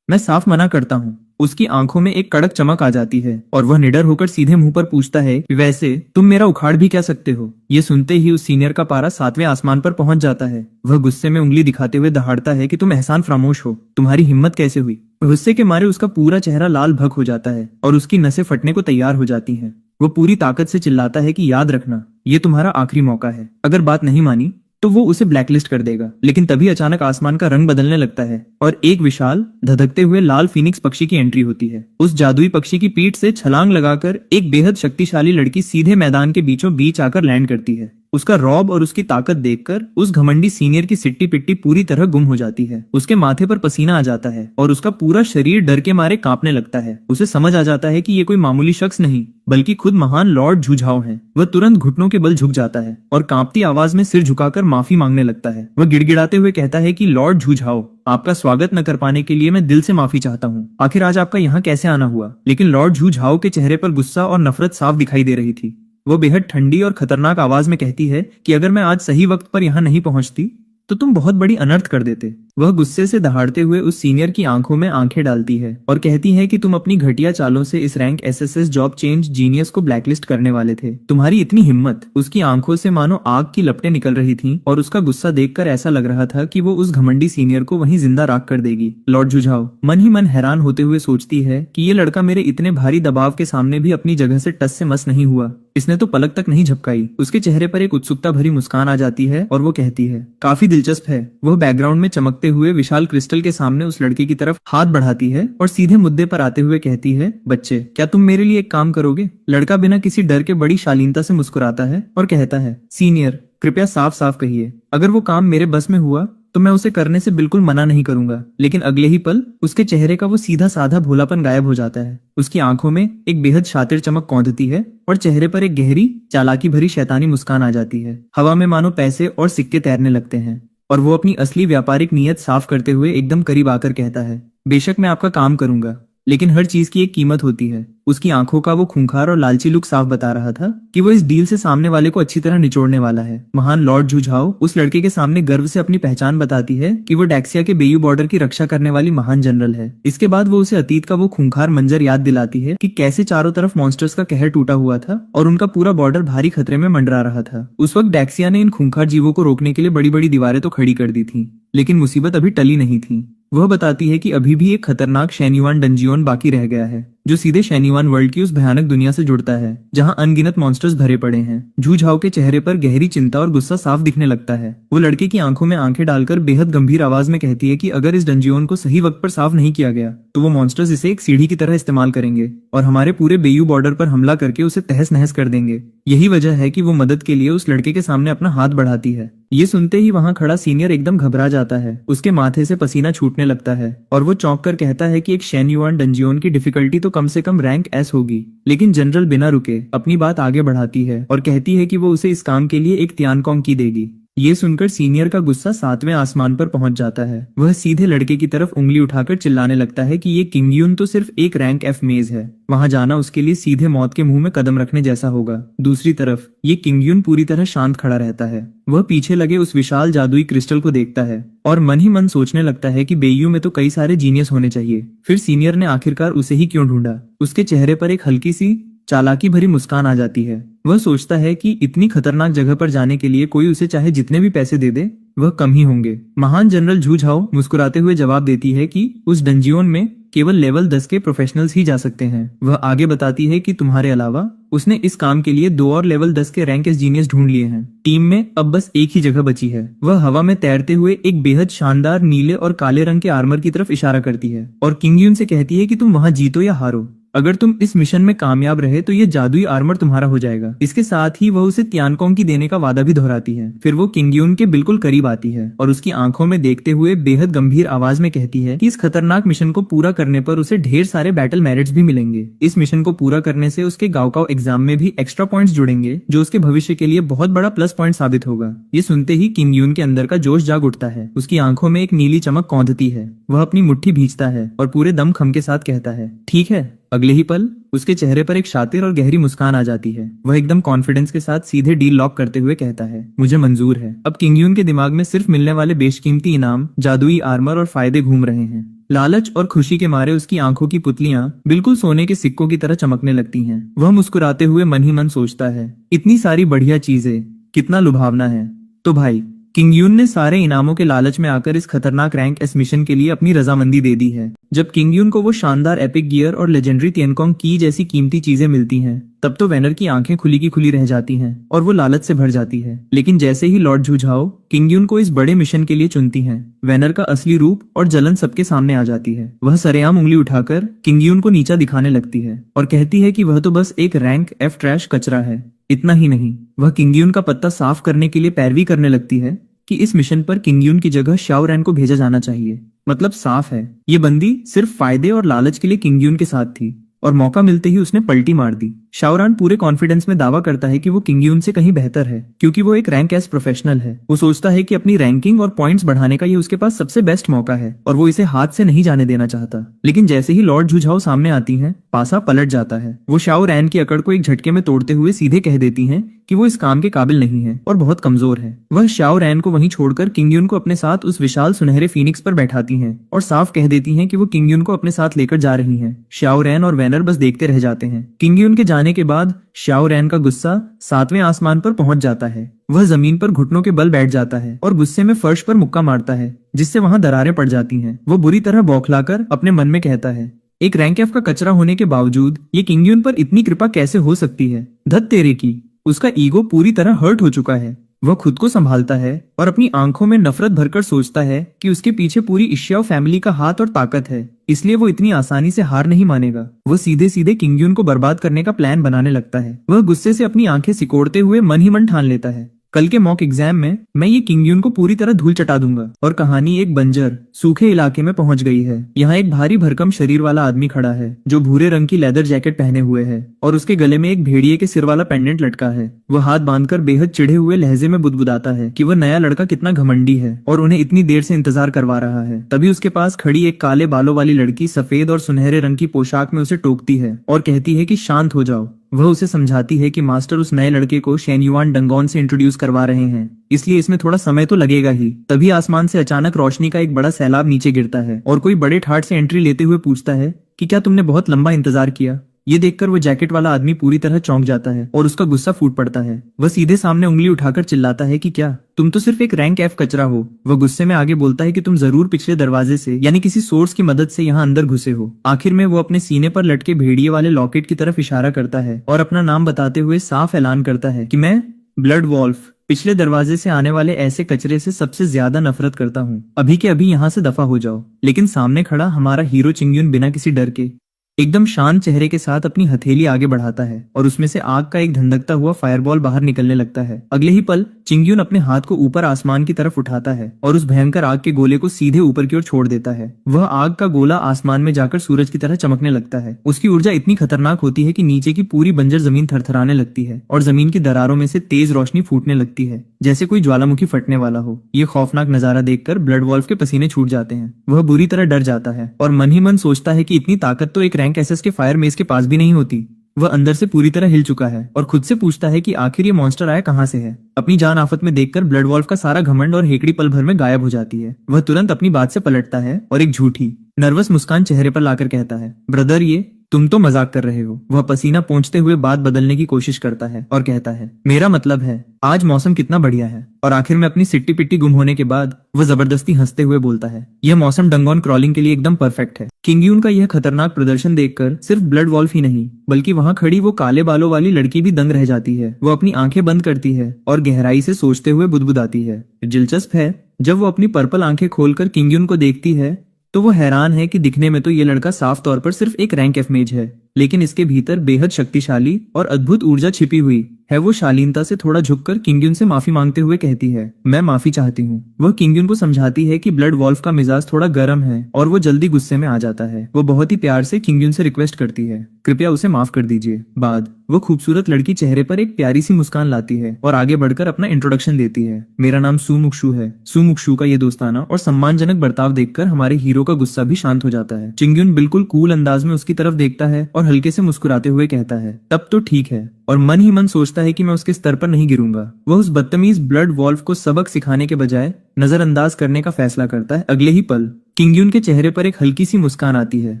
मैं साफ मना करता हूँ। उसकी आंखों में एक कड़क चमक आ जाती है और वह निडर होकर सीधे मुंह पर पूछता है, वैसे तुम मेरा उखाड़ भी क्या सकते हो। ये सुनते ही उस सीनियर का पारा 7वें आसमान पर पहुंच जाता है। वह गुस्से में उंगली दिखाते हुए दहाड़ता है कि तुम एहसान फरामोश हो, तुम्हारी हिम्मत कैसे हुई। गुस्से के मारे उसका पूरा चेहरा लाल भग हो जाता है और उसकी नसें फटने को तैयार हो जाती हैं। वो पूरी ताकत से चिल्लाता है कि याद रखना, ये तुम्हारा आखिरी मौका है। अगर बात नहीं मानी तो वो उसे ब्लैकलिस्ट कर देगा। लेकिन तभी अचानक आसमान का रंग बदलने लगता है और एक विशाल धधकते हुए लाल फीनिक्स पक्षी की एंट्री होती है। उस जादुई पक्षी की पीठ से छलांग लगाकर एक बेहद शक्तिशाली लड़की सीधे मैदान के बीचों बीच आकर लैंड करती है। उसका रौब और उसकी ताकत देखकर उस घमंडी सीनियर की सिट्टी पिट्टी पूरी तरह गुम हो जाती है। उसके माथे पर पसीना आ जाता है और उसका पूरा शरीर डर के मारे कांपने लगता है। उसे समझ आ जाता है कि ये कोई मामूली शख्स नहीं बल्कि खुद महान लॉर्ड झुझाओ हैं। वह तुरंत घुटनों के बल झुक जाता है और कांपती आवाज में सिर झुकाकर माफी मांगने लगता है। वह गिड़गिड़ाते हुए कहता है कि लॉर्ड झुझाओ, आपका स्वागत न कर पाने के लिए मैं दिल से माफी चाहता हूँ। आखिर आज आपका यहाँ कैसे आना हुआ। लेकिन लॉर्ड झुझाओ के चेहरे पर गुस्सा और नफरत साफ दिखाई दे रही थी। वो बेहद ठंडी और खतरनाक आवाज में कहती है कि अगर मैं आज सही वक्त पर यहाँ नहीं पहुंचती तो तुम बहुत बड़ी अनर्थ कर देते। वह गुस्से से दहाड़ते हुए उस सीनियर की आंखों में आंखें डालती है और कहती है कि तुम अपनी घटिया चालों से इस rank SSS job change genius को ब्लैकलिस्ट करने वाले थे। तुम्हारी इतनी हिम्मत। उसकी आंखों से मानो आग की लपटें निकल रही थीं और उसका गुस्सा देखकर ऐसा लग रहा था कि वो उस घमंडी सीनियर को वहीं जिंदा राख कर देगी। लॉर्ड झुझाओ मन ही मन हैरान होते हुए सोचती है कि ये लड़का मेरे इतने भारी दबाव के सामने भी अपनी जगह से टस से मस नहीं हुआ। इसने तो पलक तक नहीं झपकाई। उसके चेहरे पर एक उत्सुकता भरी मुस्कान आ जाती है और वो कहती है, काफी दिलचस्प है। वह बैकग्राउंड में चमकते हुए विशाल क्रिस्टल के सामने उस लड़के की तरफ हाथ बढ़ाती है और सीधे मुद्दे पर आते हुए कहती है, बच्चे क्या तुम मेरे लिए एक काम करोगे। लड़का बिना किसी डर के बड़ी शालीनता से मुस्कुराता है और कहता है, सीनियर कृपया साफ साफ कहिए, अगर वो काम मेरे बस में हुआ तो मैं उसे करने से बिल्कुल मना नहीं करूंगा। लेकिन अगले ही पल उसके चेहरे का वो सीधा साधा भोलापन गायब हो जाता है। उसकी आंखों में एक बेहद शातिर चमक कौंधती है और चेहरे पर एक गहरी चालाकी भरी शैतानी मुस्कान आ जाती है। हवा में मानो पैसे और सिक्के तैरने लगते हैं और वो अपनी असली व्यापारिक नीयत साफ करते हुए एकदम करीब आकर कहता है, बेशक मैं आपका काम करूंगा, लेकिन हर चीज की एक कीमत होती है। उसकी आंखों का वो खूंखार और लालची लुक साफ बता रहा था कि वो इस डील से सामने वाले को अच्छी तरह निचोड़ने वाला है। महान लॉर्ड झुझाओ उस लड़के के सामने गर्व से अपनी पहचान बताती है कि वो डैक्सिया के बेयू बॉर्डर की रक्षा करने वाली महान जनरल है। इसके बाद वो उसे अतीत का वो खूंखार मंजर याद दिलाती है कि कैसे चारों तरफ मॉन्स्टर्स का कहर टूटा हुआ था और उनका पूरा बॉर्डर भारी खतरे में मंडरा रहा था। उस वक्त डैक्सिया ने इन खूंखार जीवों को रोकने के लिए बड़ी बड़ी दीवारें तो खड़ी कर दी थी, लेकिन मुसीबत अभी टली नहीं थी। वह बताती है कि अभी भी एक खतरनाक शैन्युआन डंजियन बाकी रह गया है जो सीधे शैन्युआन वर्ल्ड की उस भयानक दुनिया से जुड़ता है जहां अनगिनत मॉन्स्टर्स भरे पड़े हैं। झुझाओ के चेहरे पर गहरी चिंता और गुस्सा साफ दिखने लगता है। वो लड़के की आंखों में आंखें डालकर बेहद गंभीर आवाज में कहती है कि अगर इस डंजियन को सही वक्त पर साफ नहीं किया गया तो वो मॉन्स्टर्स इसे एक सीढ़ी की तरह इस्तेमाल करेंगे और हमारे पूरे बेयू बॉर्डर पर हमला करके उसे तहस नहस कर देंगे। यही वजह है कि वो मदद के लिए उस लड़के के सामने अपना हाथ बढ़ाती है। ये सुनते ही वहां खड़ा सीनियर एकदम घबरा जाता है। उसके माथे से पसीना छूटने लगता है और वो चौंक कर कहता है कि एक शैन्युआन डंजियन की डिफिकल्टी तो कम से कम रैंक एस होगी। लेकिन जनरल बिना रुके अपनी बात आगे बढ़ाती है और कहती है कि वो उसे इस काम के लिए एक तियानकोंग की देगी। ये सुनकर सीनियर का गुस्सा 7वें आसमान पर पहुंच जाता है। वह सीधे लड़के की तरफ उंगली उठाकर चिल्लाने लगता है कि ये किंगयुन तो सिर्फ एक रैंक एफ मेज है। वहां जाना उसके लिए सीधे मौत के मुंह में कदम रखने जैसा होगा। दूसरी तरफ ये किंगयुन पूरी तरह शांत खड़ा रहता है। वह पीछे लगे उस विशाल जादुई क्रिस्टल को देखता है और मन ही मन सोचने लगता है कि बेयू में तो कई सारे जीनियस होने चाहिए। फिर सीनियर ने आखिरकार उसे ही क्यों ढूंढा। उसके चेहरे पर एक हल्की सी चालाकी भरी मुस्कान आ जाती है। वह सोचता है कि इतनी खतरनाक जगह पर जाने के लिए कोई उसे चाहे जितने भी पैसे दे दे वह कम ही होंगे। महान जनरल झुझाओ मुस्कुराते हुए जवाब देती है कि उस डंजियन में केवल लेवल 10 के प्रोफेशनल्स ही जा सकते हैं। वह आगे बताती है कि तुम्हारे अलावा उसने इस काम के लिए 2 और लेवल 10 के रैंक एस जीनियस ढूंढ लिए हैं। टीम में अब बस एक ही जगह बची है। वह हवा में तैरते हुए एक बेहद शानदार नीले और काले रंग के आर्मर की तरफ इशारा करती है और किंगयुन से कहती है कि तुम वहां जीतो या हारो, अगर तुम इस मिशन में कामयाब रहे तो ये जादुई आर्मर तुम्हारा हो जाएगा। इसके साथ ही वह उसे तियानकोंग की देने का वादा भी दोहराती है। फिर वो किंगयुन के बिल्कुल करीब आती है और उसकी आंखों में देखते हुए बेहद गंभीर आवाज में कहती है कि इस खतरनाक मिशन को पूरा करने पर उसे ढेर सारे बैटल मेरिट्स भी मिलेंगे। इस मिशन को पूरा करने से उसके गांव एग्जाम में भी एक्स्ट्रा पॉइंट्स जुड़ेंगे जो उसके भविष्य के लिए बहुत बड़ा प्लस पॉइंट साबित होगा। ये सुनते ही किंगयुन के अंदर का जोश जाग उठता है। उसकी आंखों में एक नीली चमक कौंधती है। वह अपनी मुट्ठी भींचता है और पूरे दम खम के साथ कहता है, ठीक है। अगले ही पल उसके चेहरे पर एक शातिर और गहरी मुस्कान आ जाती है। वह एकदम कॉन्फिडेंस के साथ सीधे डील लॉक करते हुए कहता है, मुझे मंजूर है। अब किंगयुन के दिमाग में सिर्फ मिलने वाले बेशकीमती इनाम, जादुई आर्मर और फायदे घूम रहे हैं। लालच और खुशी के मारे उसकी आंखों की पुतलियां बिल्कुल सोने के सिक्कों की तरह चमकने लगती हैं। वह मुस्कुराते हुए मन ही मन सोचता है, इतनी सारी बढ़िया चीजें, कितना लुभावना है। तो भाई, किंग यून ने सारे इनामों के लालच में आकर इस खतरनाक रैंक एस मिशन के लिए अपनी रजामंदी दे दी है। जब किंग यून को वो शानदार एपिक गियर और लेजेंडरी तिएनकोंग की जैसी कीमती चीजें मिलती हैं, तब तो वेनर की आंखें खुली की खुली रह जाती हैं और वो लालच से भर जाती है। लेकिन जैसे ही लॉर्ड झुझाओ किंग यून को इस बड़े मिशन के लिए चुनती हैं, वेनर का असली रूप और जलन सबके सामने आ जाती है। वह सरेआम उंगली उठाकर किंग यून को नीचा दिखाने लगती है और कहती है कि वह तो बस एक रैंक एफ ट्रैश कचरा है। इतना ही नहीं, वह किंग यून का पत्ता साफ करने के लिए पैरवी करने लगती है कि इस मिशन पर किंग यून की जगह शाओ रैन को भेजा जाना चाहिए। मतलब साफ है, ये बंदी सिर्फ फायदे और लालच के लिए किंग यून के साथ थी और मौका मिलते ही उसने पलटी मार दी। शाओरान पूरे कॉन्फिडेंस में दावा करता है कि वो किंग यून से कहीं बेहतर है, क्योंकि वो एक रैंक एस प्रोफेशनल है। वो सोचता है कि अपनी रैंकिंग और पॉइंट्स बढ़ाने का ये उसके पास सबसे बेस्ट मौका है और वो इसे हाथ से नहीं जाने देना चाहता। लेकिन जैसे ही लॉर्ड झुझाओ सामने आती हैं, पासा पलट जाता है। वो शाओ रैन की अकड़ को एक झटके में तोड़ते हुए सीधे कह देती हैं कि वो इस काम के काबिल नहीं है और बहुत कमजोर है। वह शाओ रैन को वहीं छोड़कर किंग यून को अपने साथ उस विशाल सुनहरे फीनिक्स पर बैठाती हैं और साफ कह देती हैं कि वो किंग यून को अपने साथ लेकर जा रही हैं। शाओ रैन और वेनर बस देखते रह जाते हैं। किंग यून के जाने के बाद शाओ रैन का गुस्सा 7वें आसमान पर पहुंच जाता है। वह जमीन पर घुटनों के बल बैठ जाता है और गुस्से में फर्श पर मुक्का मारता है, जिससे वहां दरारें पड़ जाती हैं। वो बुरी तरह बौखलाकर अपने मन में कहता है, एक रैंक एफ का कचरा होने के बावजूद ये किंग यून पर इतनी कृपा कैसे हो सकती है? धत तेरे की। उसका ईगो पूरी तरह हर्ट हो चुका है। वह खुद को संभालता है और अपनी आंखों में नफरत भरकर सोचता है कि उसके पीछे पूरी इश्याओ फैमिली का हाथ और ताकत है, इसलिए वो इतनी आसानी से हार नहीं मानेगा। वो सीधे सीधे किंग यून को बर्बाद करने का प्लान बनाने लगता है। वह गुस्से से अपनी आंखें सिकोड़ते हुए मन ही मन ठान लेता है, कल के मॉक एग्जाम में मैं ये किंग यून को पूरी तरह धूल चटा दूंगा। और कहानी एक बंजर सूखे इलाके में पहुंच गई है। यहाँ एक भारी भरकम शरीर वाला आदमी खड़ा है जो भूरे रंग की लेदर जैकेट पहने हुए है और उसके गले में एक भेड़िए के सिर वाला पेंडेंट लटका है। वह हाथ बांधकर बेहद चिढ़े हुए लहजे में बुदबुदाता है कि वह नया लड़का कितना घमंडी है और उन्हें इतनी देर से इंतजार करवा रहा है। तभी उसके पास खड़ी एक काले बालों वाली लड़की सफेद और सुनहरे रंग की पोशाक में उसे टोकती है और कहती है कि शांत हो जाओ। वह उसे समझाती है कि मास्टर उस नए लड़के को शेन युआन डंगोन से इंट्रोड्यूस करवा रहे हैं, इसलिए इसमें थोड़ा समय तो लगेगा ही। तभी आसमान से अचानक रोशनी का एक बड़ा सैलाब नीचे गिरता है और कोई बड़े ठाट से एंट्री लेते हुए पूछता है कि क्या तुमने बहुत लंबा इंतजार किया? ये देखकर वो जैकेट वाला आदमी पूरी तरह चौंक जाता है और उसका गुस्सा फूट पड़ता है। वह सीधे सामने उंगली उठाकर चिल्लाता है कि क्या तुम तो सिर्फ एक रैंक एफ कचरा हो। वह गुस्से में आगे बोलता है कि तुम जरूर पिछले दरवाजे से यानी किसी सोर्स की मदद से यहाँ अंदर घुसे हो। आखिर में वो अपने सीने पर लटके भेड़िए वाले लॉकेट की तरफ इशारा करता है और अपना नाम बताते हुए साफ ऐलान करता है कि मैं ब्लड वॉल्फ पिछले दरवाजे से आने वाले ऐसे कचरे से सबसे ज्यादा नफरत करता हूँ। अभी के अभी यहाँ से दफा हो जाओ। लेकिन सामने खड़ा हमारा हीरो चिंगयून बिना किसी डर के एकदम शांत चेहरे के साथ अपनी हथेली आगे बढ़ाता है और उसमें से आग का एक धंधकता हुआ फायरबॉल बाहर निकलने लगता है। अगले ही पल चिंगयून अपने हाथ को ऊपर आसमान की तरफ उठाता है और उस भयंकर आग के गोले को सीधे ऊपर की ओर छोड़ देता है। वह आग का गोला आसमान में जाकर सूरज की तरह चमकने लगता है। उसकी ऊर्जा इतनी खतरनाक होती है कि नीचे की पूरी बंजर जमीन थरथराने लगती है और जमीन की दरारों में से तेज रोशनी फूटने लगती है, जैसे कोई ज्वालामुखी फटने वाला हो। ये खौफनाक नजारा देखकर ब्लड वॉल्फ के पसीने छूट जाते हैं। वह बुरी तरह डर जाता है और मन ही मन सोचता है कि इतनी ताकत तो एक रैंक एसएस के फायर मेस के पास भी नहीं होती। वह अंदर से पूरी तरह हिल चुका है और खुद से पूछता है कि आखिर ये मॉन्स्टर आया कहां से है। अपनी जान आफत में देखकर ब्लड वॉल्फ का सारा घमंड और हेकड़ी पल भर में गायब हो जाती है। वह तुरंत अपनी बात से पलटता है और एक झूठी नर्वस मुस्कान चेहरे पर लाकर कहता है, ब्रदर ये तुम तो मजाक कर रहे हो। वह पसीना पोंछते हुए बात बदलने की कोशिश करता है और कहता है, मेरा मतलब है आज मौसम कितना बढ़िया है। और आखिर में अपनी सिट्टी पिट्टी गुम होने के बाद वह जबरदस्ती हंसते हुए बोलता है, यह मौसम डंगोन क्रॉलिंग के लिए एकदम परफेक्ट है। किंगयून का यह खतरनाक प्रदर्शन देखकर सिर्फ ब्लड वॉल्फ ही नहीं बल्कि वहाँ खड़ी वो काले बालों वाली लड़की भी दंग रह जाती है। वो अपनी आंखें बंद करती है और गहराई से सोचते हुए बुदबुदाती है। दिलचस्प है, जब वो अपनी पर्पल आंखें खोलकर किंगयून को देखती है तो वो हैरान है कि दिखने में तो ये लड़का साफ तौर पर सिर्फ एक रैंक एफ मेज है, लेकिन इसके भीतर बेहद शक्तिशाली और अद्भुत ऊर्जा छिपी हुई है। वो शालीनता से थोड़ा झुककर किंगयून से माफी मांगते हुए कहती है, मैं माफी चाहती हूँ। वह किंगयून को समझाती है कि ब्लड वॉल्फ का मिजाज थोड़ा गर्म है और वो जल्दी गुस्से में आ जाता है। वो बहुत ही प्यार से किंगयून से रिक्वेस्ट करती है, कृपया उसे माफ कर दीजिए। बाद वो खूबसूरत लड़की चेहरे पर एक प्यारी सी मुस्कान लाती है और आगे बढ़कर अपना इंट्रोडक्शन देती है। मेरा नाम सू मुक्शू है। सू मुक्शू का ये दोस्ताना और सम्मानजनक बर्ताव देखकर हमारे हीरो का गुस्सा भी शांत हो जाता है। चिंगयून बिल्कुल कूल अंदाज में उसकी तरफ देखता है और हल्के से मुस्कुराते हुए कहता है, तब तो ठीक है। और मन ही मन सोचता है कि मैं उसके स्तर पर नहीं गिरूंगा। वह उस बदतमीज ब्लड वॉल्फ को सबक सिखाने के बजाय नजरअंदाज करने का फैसला करता है। अगले ही पल किंगयुन के चेहरे पर एक हल्की सी मुस्कान आती है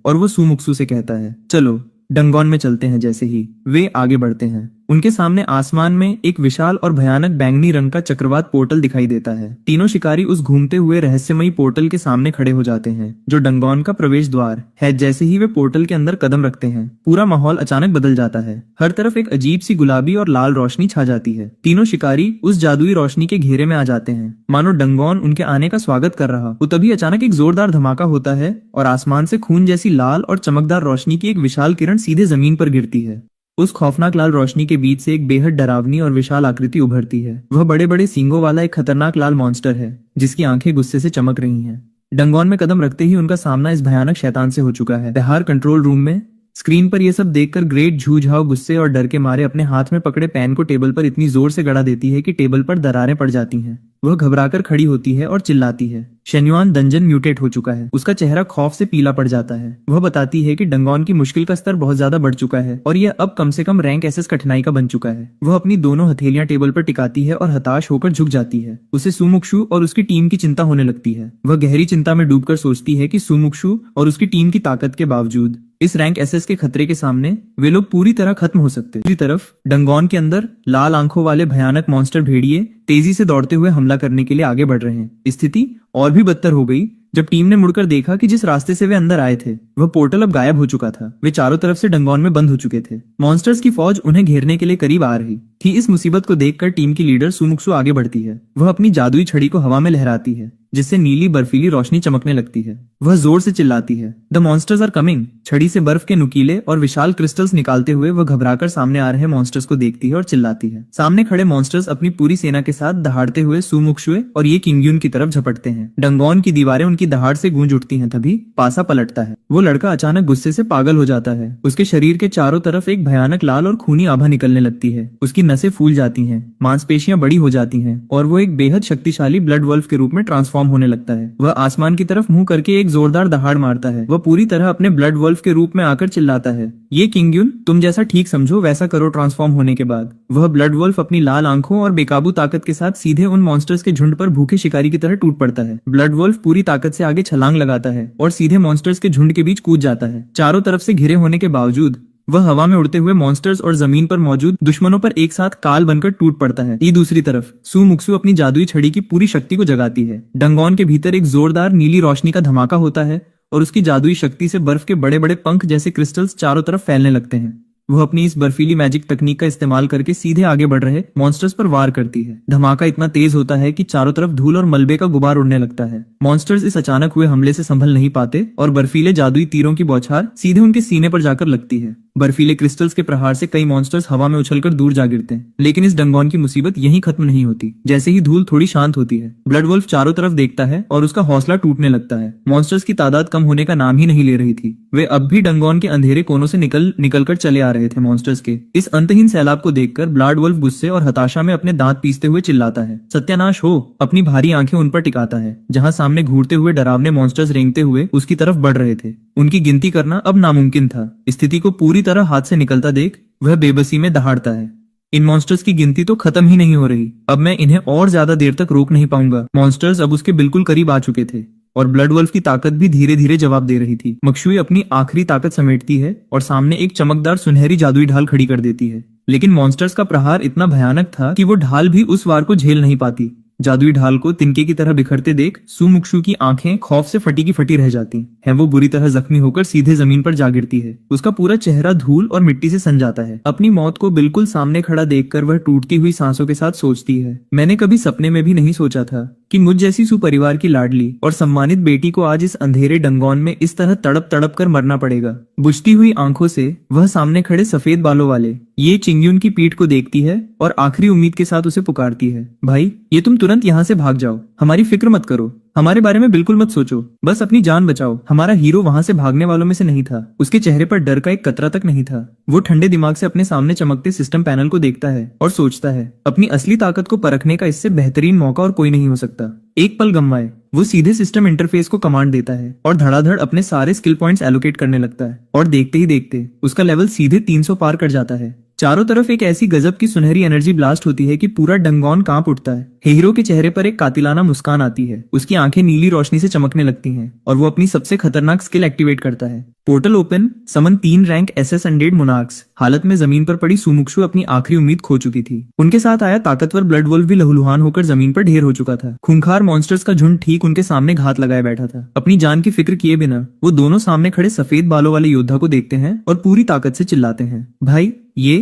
और वो सुमुक्सु से कहता है, चलो डंगोन में चलते हैं। जैसे ही वे आगे बढ़ते हैं, उनके सामने आसमान में एक विशाल और भयानक बैंगनी रंग का चक्रवात पोर्टल दिखाई देता है। तीनों शिकारी उस घूमते हुए रहस्यमयी पोर्टल के सामने खड़े हो जाते हैं, जो डंगोन का प्रवेश द्वार है। जैसे ही वे पोर्टल के अंदर कदम रखते हैं, पूरा माहौल अचानक बदल जाता है। हर तरफ एक अजीब सी गुलाबी और लाल रोशनी छा जाती है। तीनों शिकारी उस जादुई रोशनी के घेरे में आ जाते हैं, मानो डंगोन उनके आने का स्वागत कर रहा हो। तभी अचानक एक जोरदार धमाका होता है और आसमान से खून जैसी लाल और चमकदार रोशनी की एक विशाल किरण सीधे जमीन पर गिरती है। उस खौफनाक लाल रोशनी के बीच से एक बेहद डरावनी और विशाल आकृति उभरती है। वह बड़े बड़े सींगों वाला एक खतरनाक लाल मॉन्स्टर है, जिसकी आंखें गुस्से से चमक रही हैं। डंगोन में कदम रखते ही उनका सामना इस भयानक शैतान से हो चुका है। तिहार कंट्रोल रूम में स्क्रीन पर यह सब देखकर ग्रेट झूझाव गुस्से और डर के मारे अपने हाथ में पकड़े पेन को टेबल पर इतनी जोर से गड़ा देती है कि टेबल पर दरारें पड़ जाती हैं। वह घबराकर खड़ी होती है और चिल्लाती है, शेन्युआन दंजन म्यूटेट हो चुका है। उसका चेहरा खौफ से पीला पड़ जाता है। वह बताती है कि डंगोन की मुश्किल का स्तर बहुत ज्यादा बढ़ चुका है और यह अब कम से कम रैंक एसएस कठिनाई का बन चुका है। वह अपनी दोनों हथेलियां टेबल पर टिकाती है और हताश होकर झुक जाती है। उसे सुमुक्शु और उसकी टीम की चिंता होने लगती है। वह गहरी चिंता में डूबकर सोचती है कि सुमुक्शु और उसकी टीम की ताकत के बावजूद इस रैंक एसएस के खतरे के सामने वे लोग पूरी तरह खत्म हो सकते। दूसरी तरफ डंगोन के अंदर लाल आंखों वाले भयानक मॉन्स्टर भेड़िए तेजी से दौड़ते हुए हमला करने के लिए आगे बढ़ रहे हैं। स्थिति और भी बदतर हो गई जब टीम ने मुड़कर देखा कि जिस रास्ते से वे अंदर आए थे, वह पोर्टल अब गायब हो चुका था। वे चारों तरफ से डंगोन में बंद हो चुके थे। मॉन्स्टर्स की फौज उन्हें घेरने के लिए करीब आ रही थी। इस मुसीबत को देखकर टीम की लीडर सुमुक्सु आगे बढ़ती है। वह अपनी जादुई छड़ी को हवा में लहराती है, जिससे नीली बर्फीली रोशनी चमकने लगती है। वह जोर से चिल्लाती है, द मॉन्स्टर्स आर कमिंग। छड़ी से बर्फ के नुकीले और विशाल क्रिस्टल्स निकालते हुए वह घबराकर सामने आ रहे मॉन्स्टर्स को देखती है और चिल्लाती है। सामने खड़े मॉन्स्टर्स अपनी पूरी सेना के साथ दहाड़ते हुए सुमुक्सुए और ये किंगयुन की तरफ झपटते हैं। डंगोन की दीवारें उनकी दहाड़ से गूंज उठती हैं। तभी पासा पलटता है। वो लड़का अचानक गुस्से से पागल हो जाता है। उसके शरीर के चारों तरफ एक भयानक लाल और खूनी आभा निकलने लगती है। उसकी नसें फूल जाती हैं, मांसपेशियां बड़ी हो जाती हैं और वो एक बेहद शक्तिशाली ब्लड वल्फ के रूप में ट्रांसफॉर्म होने लगता है। वह आसमान की तरफ मुंह करके एक जोरदार दहाड़ मारता है। वह पूरी तरह अपने ब्लड वल्फ के रूप में आकर चिल्लाता है, ये किंगयुन, तुम जैसा ठीक समझो वैसा करो। ट्रांसफॉर्म होने के बाद वह ब्लड वल्फ अपनी लाल आंखों और बेकाबू ताकत के साथ सीधे उन मॉन्स्टर्स के झुंड पर भूखे शिकारी की तरह टूट पड़ता है। ब्लड वल्फ पूरी ताकत से आगे छलांग लगाता है और सीधे मॉन्स्टर्स के झुंड के बीच कूद जाता है। चारों तरफ से घिरे होने के बावजूद वह हवा में उड़ते हुए मॉन्स्टर्स और जमीन पर मौजूद दुश्मनों पर एक साथ काल बनकर टूट पड़ता है। दूसरी तरफ सुमुक्सु अपनी जादुई छड़ी की पूरी शक्ति को जगाती है। डंगोन के भीतर एक जोरदार नीली रोशनी का धमाका होता है और उसकी जादुई शक्ति से बर्फ के बड़े बड़े पंख जैसे क्रिस्टल्स चारों तरफ फैलने लगते हैं। वह अपनी इस बर्फीली मैजिक तकनीक का इस्तेमाल करके सीधे आगे बढ़ रहे मॉन्स्टर्स पर वार करती है। धमाका इतना तेज होता है कि चारों तरफ धूल और मलबे का गुबार उड़ने लगता है। मॉन्स्टर्स इस अचानक हुए हमले से संभल नहीं पाते और बर्फीले जादुई तीरों की बौछार सीधे उनके सीने पर जाकर लगती है। बर्फीले क्रिस्टल्स के प्रहार से कई मॉन्स्टर्स हवा में उछलकर दूर जा गिरते हैं। लेकिन इस डंगोन की मुसीबत यहीं खत्म नहीं होती। जैसे ही धूल थोड़ी शांत होती है, ब्लड वल्फ चारों तरफ देखता है और उसका हौसला टूटने लगता है। मॉन्स्टर्स की तादाद कम होने का नाम ही नहीं ले रही थी। वे अब भी डंगोन के अंधेरे कोनों से निकलकर चले आ रहे थे। मॉन्स्टर्स के इस अंतहीन सैलाब को देखकर ब्लड वल्फ गुस्से और हताशा में अपने दांत पीसते हुए चिल्लाता है, सत्यानाश हो। अपनी भारी आंखें उन पर टिकाता है, जहां सामने घूरते हुए डरावने मॉन्स्टर्स रेंगते हुए उसकी तरफ बढ़ रहे थे। उनकी गिनती करना अब नामुमकिन था। स्थिति को पूरी तरह हाथ से निकलता देख वह बेबसी में दहाड़ता है, इन मॉन्स्टर्स की गिनती तो खत्म ही नहीं हो रही। अब मैं इन्हें और ज्यादा देर तक रोक नहीं पाऊंगा। मॉन्स्टर्स अब उसके बिल्कुल करीब आ चुके थे और ब्लड वल्फ की ताकत भी धीरे धीरे जवाब दे रही थी। मक्शुई अपनी आखिरी ताकत समेटती है और सामने एक चमकदार सुनहरी जादुई ढाल खड़ी कर देती है। लेकिन मॉन्स्टर्स का प्रहार इतना भयानक था कि वो ढाल भी उस वार को झेल नहीं पाती। जादुई ढाल को तिनके की तरह बिखरते देख सुमुक्सु की आंखें खौफ से फटी की फटी रह जाती हैं। वो बुरी तरह जख्मी होकर सीधे जमीन पर जा गिरती है। उसका पूरा चेहरा धूल और मिट्टी से सन जाता है। अपनी मौत को बिल्कुल सामने खड़ा देखकर वह टूटती हुई सांसों के साथ सोचती है, मैंने कभी सपने में भी नहीं सोचा था कि मुझ जैसी सुपरिवार की लाडली और सम्मानित बेटी को आज इस अंधेरे डंगोन में इस तरह तड़प तड़प कर मरना पड़ेगा। बुझती हुई आंखों से वह सामने खड़े सफेद बालों वाले ये चिंगयुन की पीठ को देखती है और आखिरी उम्मीद के साथ उसे पुकारती है, भाई ये तुम तुरंत यहाँ से भाग जाओ। हमारी फिक्र मत करो, हमारे बारे में बिल्कुल मत सोचो, बस अपनी जान बचाओ। हमारा हीरो वहां से भागने वालों में से नहीं था। उसके चेहरे पर डर का एक कतरा तक नहीं था। वो ठंडे दिमाग से अपने सामने चमकते सिस्टम पैनल को देखता है और सोचता है, अपनी असली ताकत को परखने का इससे बेहतरीन मौका और कोई नहीं हो सकता। एक पल गंवाए वो सीधे सिस्टम इंटरफेस को कमांड देता है और धड़ाधड़ अपने सारे स्किल पॉइंट्स एलोकेट करने लगता है और देखते ही देखते उसका लेवल सीधे 300 पार कर जाता है। चारों तरफ एक ऐसी गजब की सुनहरी एनर्जी ब्लास्ट होती है कि पूरा डंगौन कांप उठता है। हीरो के चेहरे पर एक कातिलाना मुस्कान आती है, उसकी आंखें नीली रोशनी से चमकने लगती हैं और वो अपनी सबसे खतरनाक स्किल एक्टिवेट करता है। पोर्टल ओपन, समन 3 रैंक एसएस अनडेड मोनार्क्स। हालत में जमीन पर पड़ी सुमुक्षु अपनी आखिरी उम्मीद खो चुकी थी। उनके साथ आया ताकतवर ब्लड वुल्फ भी लहूलुहान होकर जमीन पर ढेर हो चुका था। खूंखार मॉन्स्टर्स का झुंड ठीक उनके सामने घात लगाए बैठा था। अपनी जान की फिक्र किए बिना वो दोनों सामने खड़े सफेद बालों वाले योद्धा को देखते हैं और पूरी ताकत से चिल्लाते हैं, भाई ये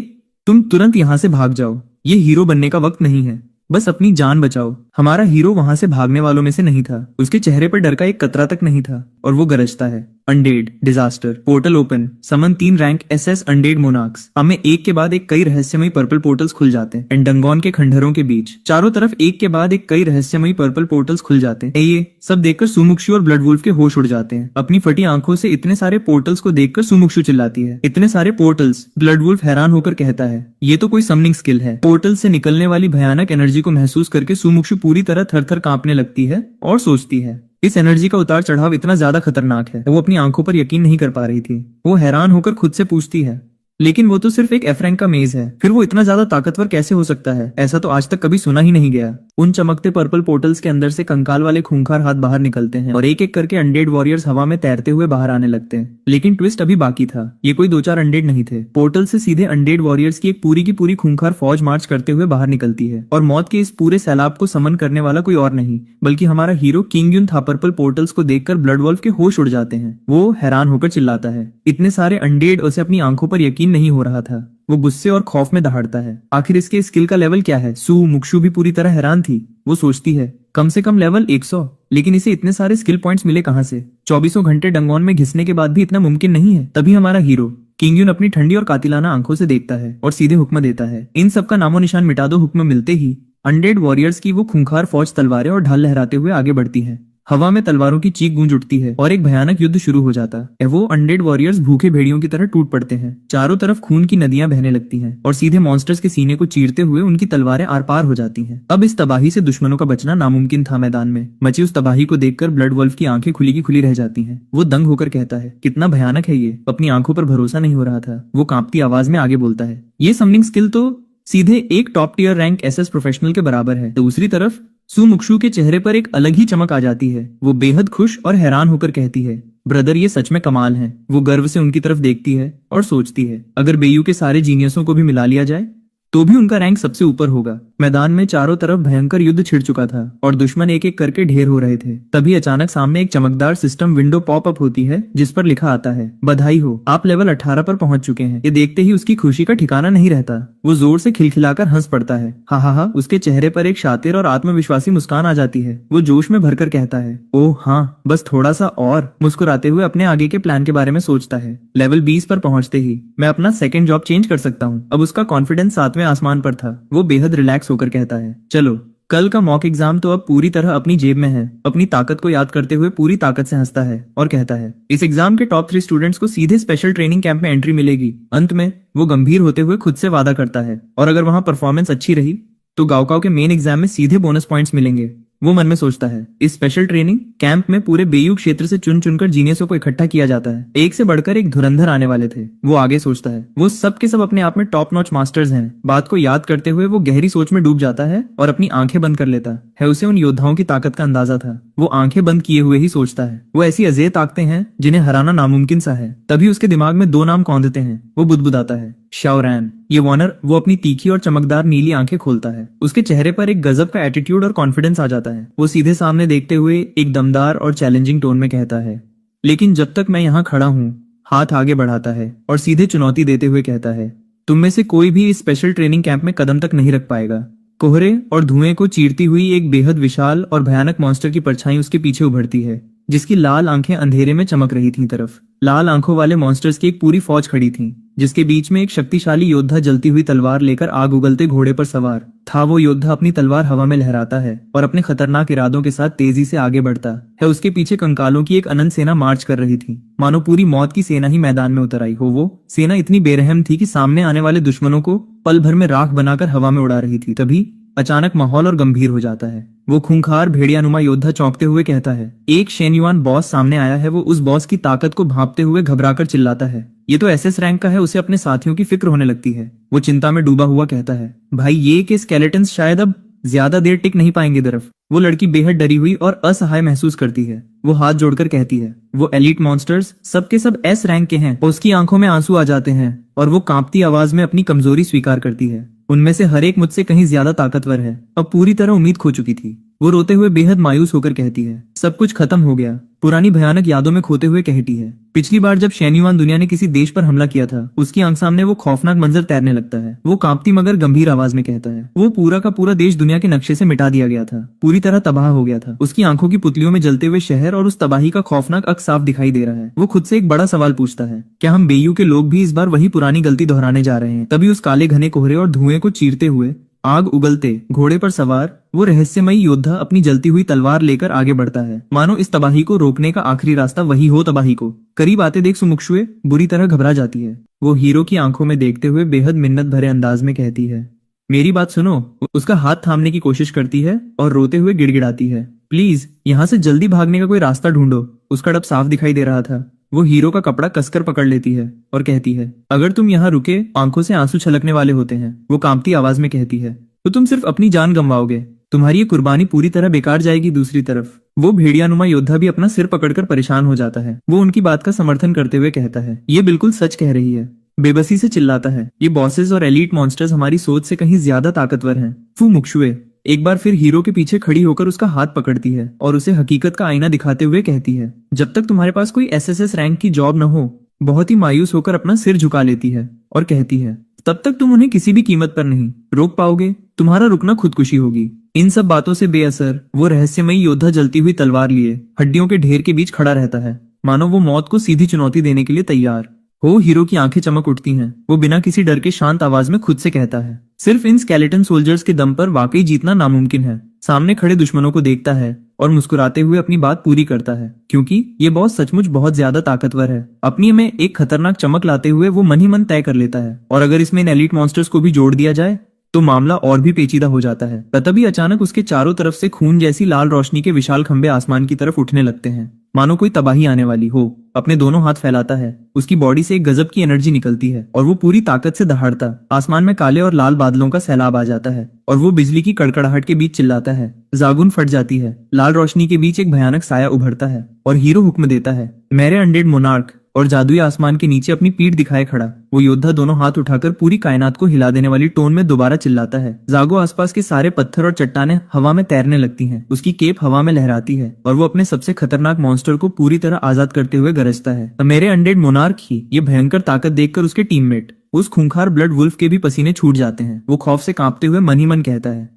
तुम तुरंत यहाँ से भाग जाओ, ये हीरो बनने का वक्त नहीं है, बस अपनी जान बचाओ। हमारा हीरो वहां से भागने वालों में से नहीं था, उसके चेहरे पर डर का एक कतरा तक नहीं था और वो गरजता है, अनडेड डिजास्टर। पोर्टल ओपन, समन 3 रैंक एसएस अनडेड मोनार्क्स। हमें एक के बाद एक कई रहस्यमयी पर्पल पोर्टल्स खुल जाते हैं एंडंगॉन के खंडहरों के बीच। चारों तरफ एक के बाद एक कई रहस्यमयी पर्पल पोर्टल्स खुल जाते हैं। ये सब देखकर सुमुक्षु और ब्लड वुल्फ के होश उड़ जाते हैं। अपनी फटी आंखों से इतने सारे पोर्टल्स को देखकर सुमुक्षु चिल्लाती है, इतने सारे पोर्टल्स। ब्लड वुल्फ हैरान होकर कहता है, ये तो कोई समनिंग स्किल है। पोर्टल से निकलने वाली भयानक एनर्जी को महसूस करके सुमुक्षु पूरी तरह थर-थर कांपने लगती है और सोचती है, इस एनर्जी का उतार चढ़ाव इतना ज्यादा खतरनाक है। वो अपनी आंखों पर यकीन नहीं कर पा रही थी। वो हैरान होकर खुद से पूछती है, लेकिन वो तो सिर्फ एक एफ रैंक का मेज है, फिर वो इतना ज्यादा ताकतवर कैसे हो सकता है? ऐसा तो आज तक कभी सुना ही नहीं गया। उन चमकते पर्पल पोर्टल्स के अंदर से कंकाल वाले खूंखार हाथ बाहर निकलते हैं और एक एक करके अनडेड वॉरियर्स हवा में तैरते हुए बाहर आने लगते हैं। लेकिन ट्विस्ट अभी बाकी था। ये कोई 2-4 अनडेड नहीं थे। पोर्टल से सीधे अनडेड वॉरियर्स की एक पूरी खूंखार फौज मार्च करते हुए बाहर निकलती है और मौत के इस पूरे सैलाब को समन करने वाला कोई और नहीं बल्कि हमारा हीरो किंग युन था। पर्पल पोर्टल्स को देखकर ब्लड वुल्फ के होश उड़ जाते हैं। वो हैरान होकर चिल्लाता है, इतने सारे अनडेड, उसे अपनी आंखों पर यकीन नहीं हो रहा था। वो गुस्से और खौफ में दहाड़ता है, आखिर इसके स्किल का लेवल क्या है? सुमुक्षु भी पूरी तरह हैरान थी। वो सोचती है, कम से कम लेवल 100, लेकिन इसे इतने सारे स्किल पॉइंट्स मिले कहां से? 24 घंटे डंगोन में घिसने के बाद भी इतना मुमकिन नहीं है। तभी हमारा हीरो किंग युन अपनी ठंडी और कातिलाना आंखों से देखता है और सीधे हुक्म देता है, इन सब का नामो निशान मिटा दो। हुक्म मिलते ही अनडेड वॉरियर्स की वो खूंखार फौज तलवारें और ढाल लहराते हुए आगे बढ़ती है। हवा में तलवारों की चीख गूंज उठती है और एक भयानक युद्ध शुरू हो जाता है। वो अनडेड वॉरियर्स भूखे भेड़ियों की तरह टूट पड़ते हैं। चारों तरफ खून की नदियां बहने लगती हैं और सीधे मॉन्स्टर्स के सीने को चीरते हुए उनकी तलवारें आर पार हो जाती हैं। अब इस तबाही से दुश्मनों का बचना नामुमकिन था। मैदान में मची उस तबाही को देखकर ब्लड वुल्फ की आंखें खुली की खुली रह जाती हैं। वो दंग होकर कहता है, कितना भयानक है ये। अपनी आंखों पर भरोसा नहीं हो रहा था। वो कांपती आवाज में आगे बोलता है, ये समनिंग स्किल तो सीधे एक top tier rank SS professional के बराबर है। दूसरी तरफ सुमुक्षु के चेहरे पर एक अलग ही चमक आ जाती है। वो बेहद खुश और हैरान होकर कहती है, ब्रदर ये सच में कमाल है। वो गर्व से उनकी तरफ देखती है और सोचती है, अगर बेयू के सारे जीनियसों को भी मिला लिया जाए तो भी उनका रैंक सबसे ऊपर होगा। मैदान में चारों तरफ भयंकर युद्ध छिड़ चुका था और दुश्मन एक एक करके ढेर हो रहे थे। तभी अचानक सामने एक चमकदार सिस्टम विंडो पॉप अप होती है जिस पर लिखा आता है, बधाई हो, आप लेवल 18 पर पहुंच चुके हैं। ये देखते ही उसकी खुशी का ठिकाना नहीं रहता। वो जोर से खिलखिलाकर हंस पड़ता है। हा हा हा। उसके चेहरे पर एक शातिर और आत्मविश्वासी मुस्कान आ जाती है। वो जोश में भरकर कहता है, ओह हाँ, बस थोड़ा सा और। मुस्कुराते हुए अपने आगे के प्लान के बारे में सोचता है। लेवल 20 पर पहुंचते ही मैं अपना सेकंड जॉब चेंज कर सकता हूँ। अब उसका कॉन्फिडेंस 7वें आसमान पर था। वो बेहद रिलैक्स होकर कहता है, चलो कल का मॉक एग्जाम तो अब पूरी तरह अपनी जेब में है। अपनी ताकत को याद करते हुए पूरी ताकत से हंसता है और कहता है, इस एग्जाम के टॉप 3 स्टूडेंट्स को सीधे स्पेशल ट्रेनिंग कैंप में एंट्री मिलेगी। अंत में वो गंभीर होते हुए खुद से वादा करता है, और अगर वहां परफॉर्मेंस अच्छी रही तो गाओकाओ के मेन एग्जाम में सीधे बोनस पॉइंट्स मिलेंगे। वो मन में सोचता है, इस स्पेशल ट्रेनिंग कैंप में पूरे बेयू क्षेत्र से चुन चुनकर जीनियसों को इकट्ठा किया जाता है। एक से बढ़कर एक धुरंधर आने वाले थे। वो आगे सोचता है, वो सब के सब अपने आप में टॉप नॉच मास्टर्स हैं। बात को याद करते हुए वो गहरी सोच में डूब जाता है और अपनी आंखें बंद कर लेता है। उसे उन योद्धाओं की ताकत का अंदाजा था। वो आंखें बंद किए हुए ही सोचता है। वो ऐसी अजेय ताकतें हैं जिन्हें हराना नामुमकिन सा है। तभी उसके दिमाग में 2 नाम कौंधते हैं। वो बुदबुदाता है, शाओरैन। ये वॉनर। वो अपनी तीखी और चमकदार नीली आंखें खोलता है। उसके चेहरे पर एक गजब का एटीट्यूड और कॉन्फिडेंस आ जाता है। वो सीधे सामने देखते हुए एक दमदार और चैलेंजिंग टोन में कहता है, लेकिन जब तक मैं यहाँ खड़ा हूँ। हाथ आगे बढ़ाता है और सीधे चुनौती देते हुए कहता है, तुम में से कोई भी इस स्पेशल ट्रेनिंग कैंप में कदम तक नहीं रख पाएगा। कोहरे और धुएं को चीरती हुई एक बेहद विशाल और भयानक मॉन्स्टर की परछाई उसके पीछे उभरती है, जिसकी लाल आंखें अंधेरे में चमक रही थीं। तरफ लाल आंखों वाले मॉन्स्टर्स की एक पूरी फौज खड़ी थी, जिसके बीच में एक शक्तिशाली योद्धा जलती हुई तलवार लेकर आग उगलते घोड़े पर सवार था। वो योद्धा अपनी तलवार हवा में लहराता है और अपने खतरनाक इरादों के साथ तेजी से आगे बढ़ता है। उसके पीछे कंकालों की एक अनंत सेना मार्च कर रही थी, मानो पूरी मौत की सेना ही मैदान में उतर आई हो। वो सेना इतनी बेरहम थी कि सामने आने वाले दुश्मनों को पल भर में राख बनाकर हवा में उड़ा रही थी। तभी अचानक माहौल और गंभीर हो जाता है। वो खूंखार भेड़ियानुमा योद्धा चौंकते हुए कहता है, एक शेनयुआन बॉस सामने आया है। वो उस बॉस की ताकत को भांपते हुए घबराकर चिल्लाता है, ये तो एसएस रैंक का है। उसे अपने साथियों की फिक्र होने लगती है। वो चिंता में डूबा हुआ कहता है, भाई ये के स्केलेटन्स शायद अब ज्यादा देर टिक नहीं पाएंगे तरफ। वो लड़की बेहद डरी हुई और असहाय महसूस करती है। वो हाथ जोड़कर कहती है, वो एलीट मॉन्स्टर्स सबके सब एस रैंक के हैं। उसकी आंखों में आंसू आ जाते हैं और वो कांपती आवाज में अपनी कमजोरी स्वीकार करती है। उनमें से हर एक मुझसे कहीं ज्यादा ताकतवर है। अब पूरी तरह उम्मीद खो चुकी थी। वो रोते हुए बेहद मायूस होकर कहती है, सब कुछ खत्म हो गया। पुरानी भयानक यादों में खोते हुए कहती है, पिछली बार जब शेन्युआन दुनिया ने किसी देश पर हमला किया था, उसकी आंख सामने वो खौफनाक मंजर तैरने लगता है। वो कांपती मगर गंभीर आवाज में कहता है, वो पूरा का पूरा देश दुनिया के नक्शे से मिटा दिया गया था, पूरी तरह तबाह हो गया था। उसकी आंखों की पुतलियों में जलते हुए शहर और उस तबाही का खौफनाक अक्स साफ दिखाई दे रहा है। वो खुद से एक बड़ा सवाल पूछता है, क्या हम बेयू के लोग भी इस बार वही पुरानी गलती दोहराने जा रहे हैं? तभी उस काले घने कोहरे और धुएं को चीरते हुए आग उगलते घोड़े पर सवार वो रहस्यमयी योद्धा अपनी जलती हुई तलवार लेकर आगे बढ़ता है, मानो इस तबाही को रोकने का आखिरी रास्ता वही हो। तबाही को करीब आते देख सुमुक्षुए बुरी तरह घबरा जाती है। वो हीरो की आंखों में देखते हुए बेहद मिन्नत भरे अंदाज में कहती है, मेरी बात सुनो। उसका हाथ थामने की कोशिश करती है और रोते हुए गिड़गिड़ाती है, प्लीज यहाँ से जल्दी भागने का कोई रास्ता ढूंढो। उसका डर साफ दिखाई दे रहा था। वो हीरो का कपड़ा कसकर पकड़ लेती है और कहती है, अगर तुम यहाँ रुके आंखों से आंसू छलकने वाले होते हैं। वो कांपती आवाज में कहती है, तो तुम सिर्फ अपनी जान गंवाओगे। तुम्हारी ये कुर्बानी पूरी तरह बेकार जाएगी। दूसरी तरफ वो भेड़ियानुमा योद्धा भी अपना सिर पकड़कर परेशान हो जाता है। वो उनकी बात का समर्थन करते हुए कहता है, ये बिल्कुल सच कह रही है। बेबसी से चिल्लाता है, ये बॉसेस और एलीट मॉन्स्टर्स हमारी सोच से कहीं ज्यादा ताकतवर हैं। फुमुक्षुए एक बार फिर हीरो के पीछे खड़ी होकर उसका हाथ पकड़ती है और उसे हकीकत का आईना दिखाते हुए कहती है, जब तक तुम्हारे पास कोई एसएसएस रैंक की जॉब न हो। बहुत ही मायूस होकर अपना सिर झुका लेती है और कहती है, तब तक तुम उन्हें किसी भी कीमत पर नहीं रोक पाओगे। तुम्हारा रुकना खुदकुशी होगी। इन सब बातों से बेअसर वो रहस्यमयी योद्धा जलती हुई तलवार लिए हड्डियों के ढेर के बीच खड़ा रहता है, मानो वो मौत को सीधी चुनौती देने के लिए तैयार हो। हीरो की आंखें चमक उठती हैं। वो बिना किसी डर के शांत आवाज में खुद से कहता है, सिर्फ इन स्केलेटन सोल्जर्स के दम पर वाकई जीतना नामुमकिन है। सामने खड़े दुश्मनों को देखता है और मुस्कुराते हुए अपनी बात पूरी करता है, क्योंकि ये बॉस सचमुच बहुत ज्यादा ताकतवर है। अपनी में एक खतरनाक चमक लाते हुए वो मन ही मन तय कर लेता है, और अगर इसमें इन एलीट मॉन्स्टर्स को भी जोड़ दिया जाए तो मामला और भी पेचीदा हो जाता है। तभी अचानक उसके चारों तरफ से खून जैसी लाल रोशनी के विशाल खंभे आसमान की तरफ उठने लगते हैं, मानो कोई तबाही आने वाली हो। अपने दोनों हाथ फैलाता है। उसकी बॉडी से एक गजब की एनर्जी निकलती है और वो पूरी ताकत से दहाड़ता आसमान में काले और लाल बादलों का सैलाब आ जाता है और वो बिजली की कड़कड़ाहट के बीच चिल्लाता है। जागुन फट जाती है। लाल रोशनी के बीच एक भयानक साया उभरता है और हीरो हुक्म देता है, मेरे अनडेड मोनार्क, और जादुई आसमान के नीचे अपनी पीठ दिखाए खड़ा वो योद्धा दोनों हाथ उठाकर पूरी कायनात को हिला देने वाली टोन में दोबारा चिल्लाता है। जागो आसपास के सारे पत्थर और चट्टानें हवा में तैरने लगती हैं। उसकी केप हवा में लहराती है और वो अपने सबसे खतरनाक मॉन्स्टर को पूरी तरह आजाद करते हुए गरजता है। मेरे अनडेड मोनार्क ही ये भयंकर ताकत देखकर उसके टीममेट उस खूंखार ब्लड वुल्फ के भी पसीने छूट जाते हैं। वो खौफ से कांपते हुए मन ही मन कहता है,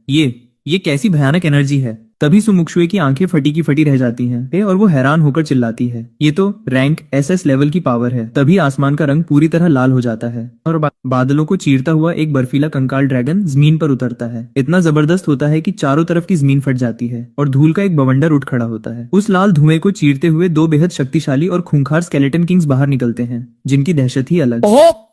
ये कैसी भयानक एनर्जी है। तभी सुमुक्षुए की आंखें फटी की फटी रह जाती हैं और वो हैरान होकर चिल्लाती है, ये तो रैंक एसएस लेवल की पावर है। तभी आसमान का रंग पूरी तरह लाल हो जाता है और बादलों को चीरता हुआ एक बर्फीला कंकाल ड्रैगन जमीन पर उतरता है। इतना जबरदस्त होता है कि चारों तरफ की जमीन फट जाती है और धूल का एक बवंडर उठ खड़ा होता है। उस लाल धुएं को चीरते हुए दो बेहद शक्तिशाली और खूंखार स्केलेटन किंग्स बाहर निकलते हैं, जिनकी दहशत ही अलग।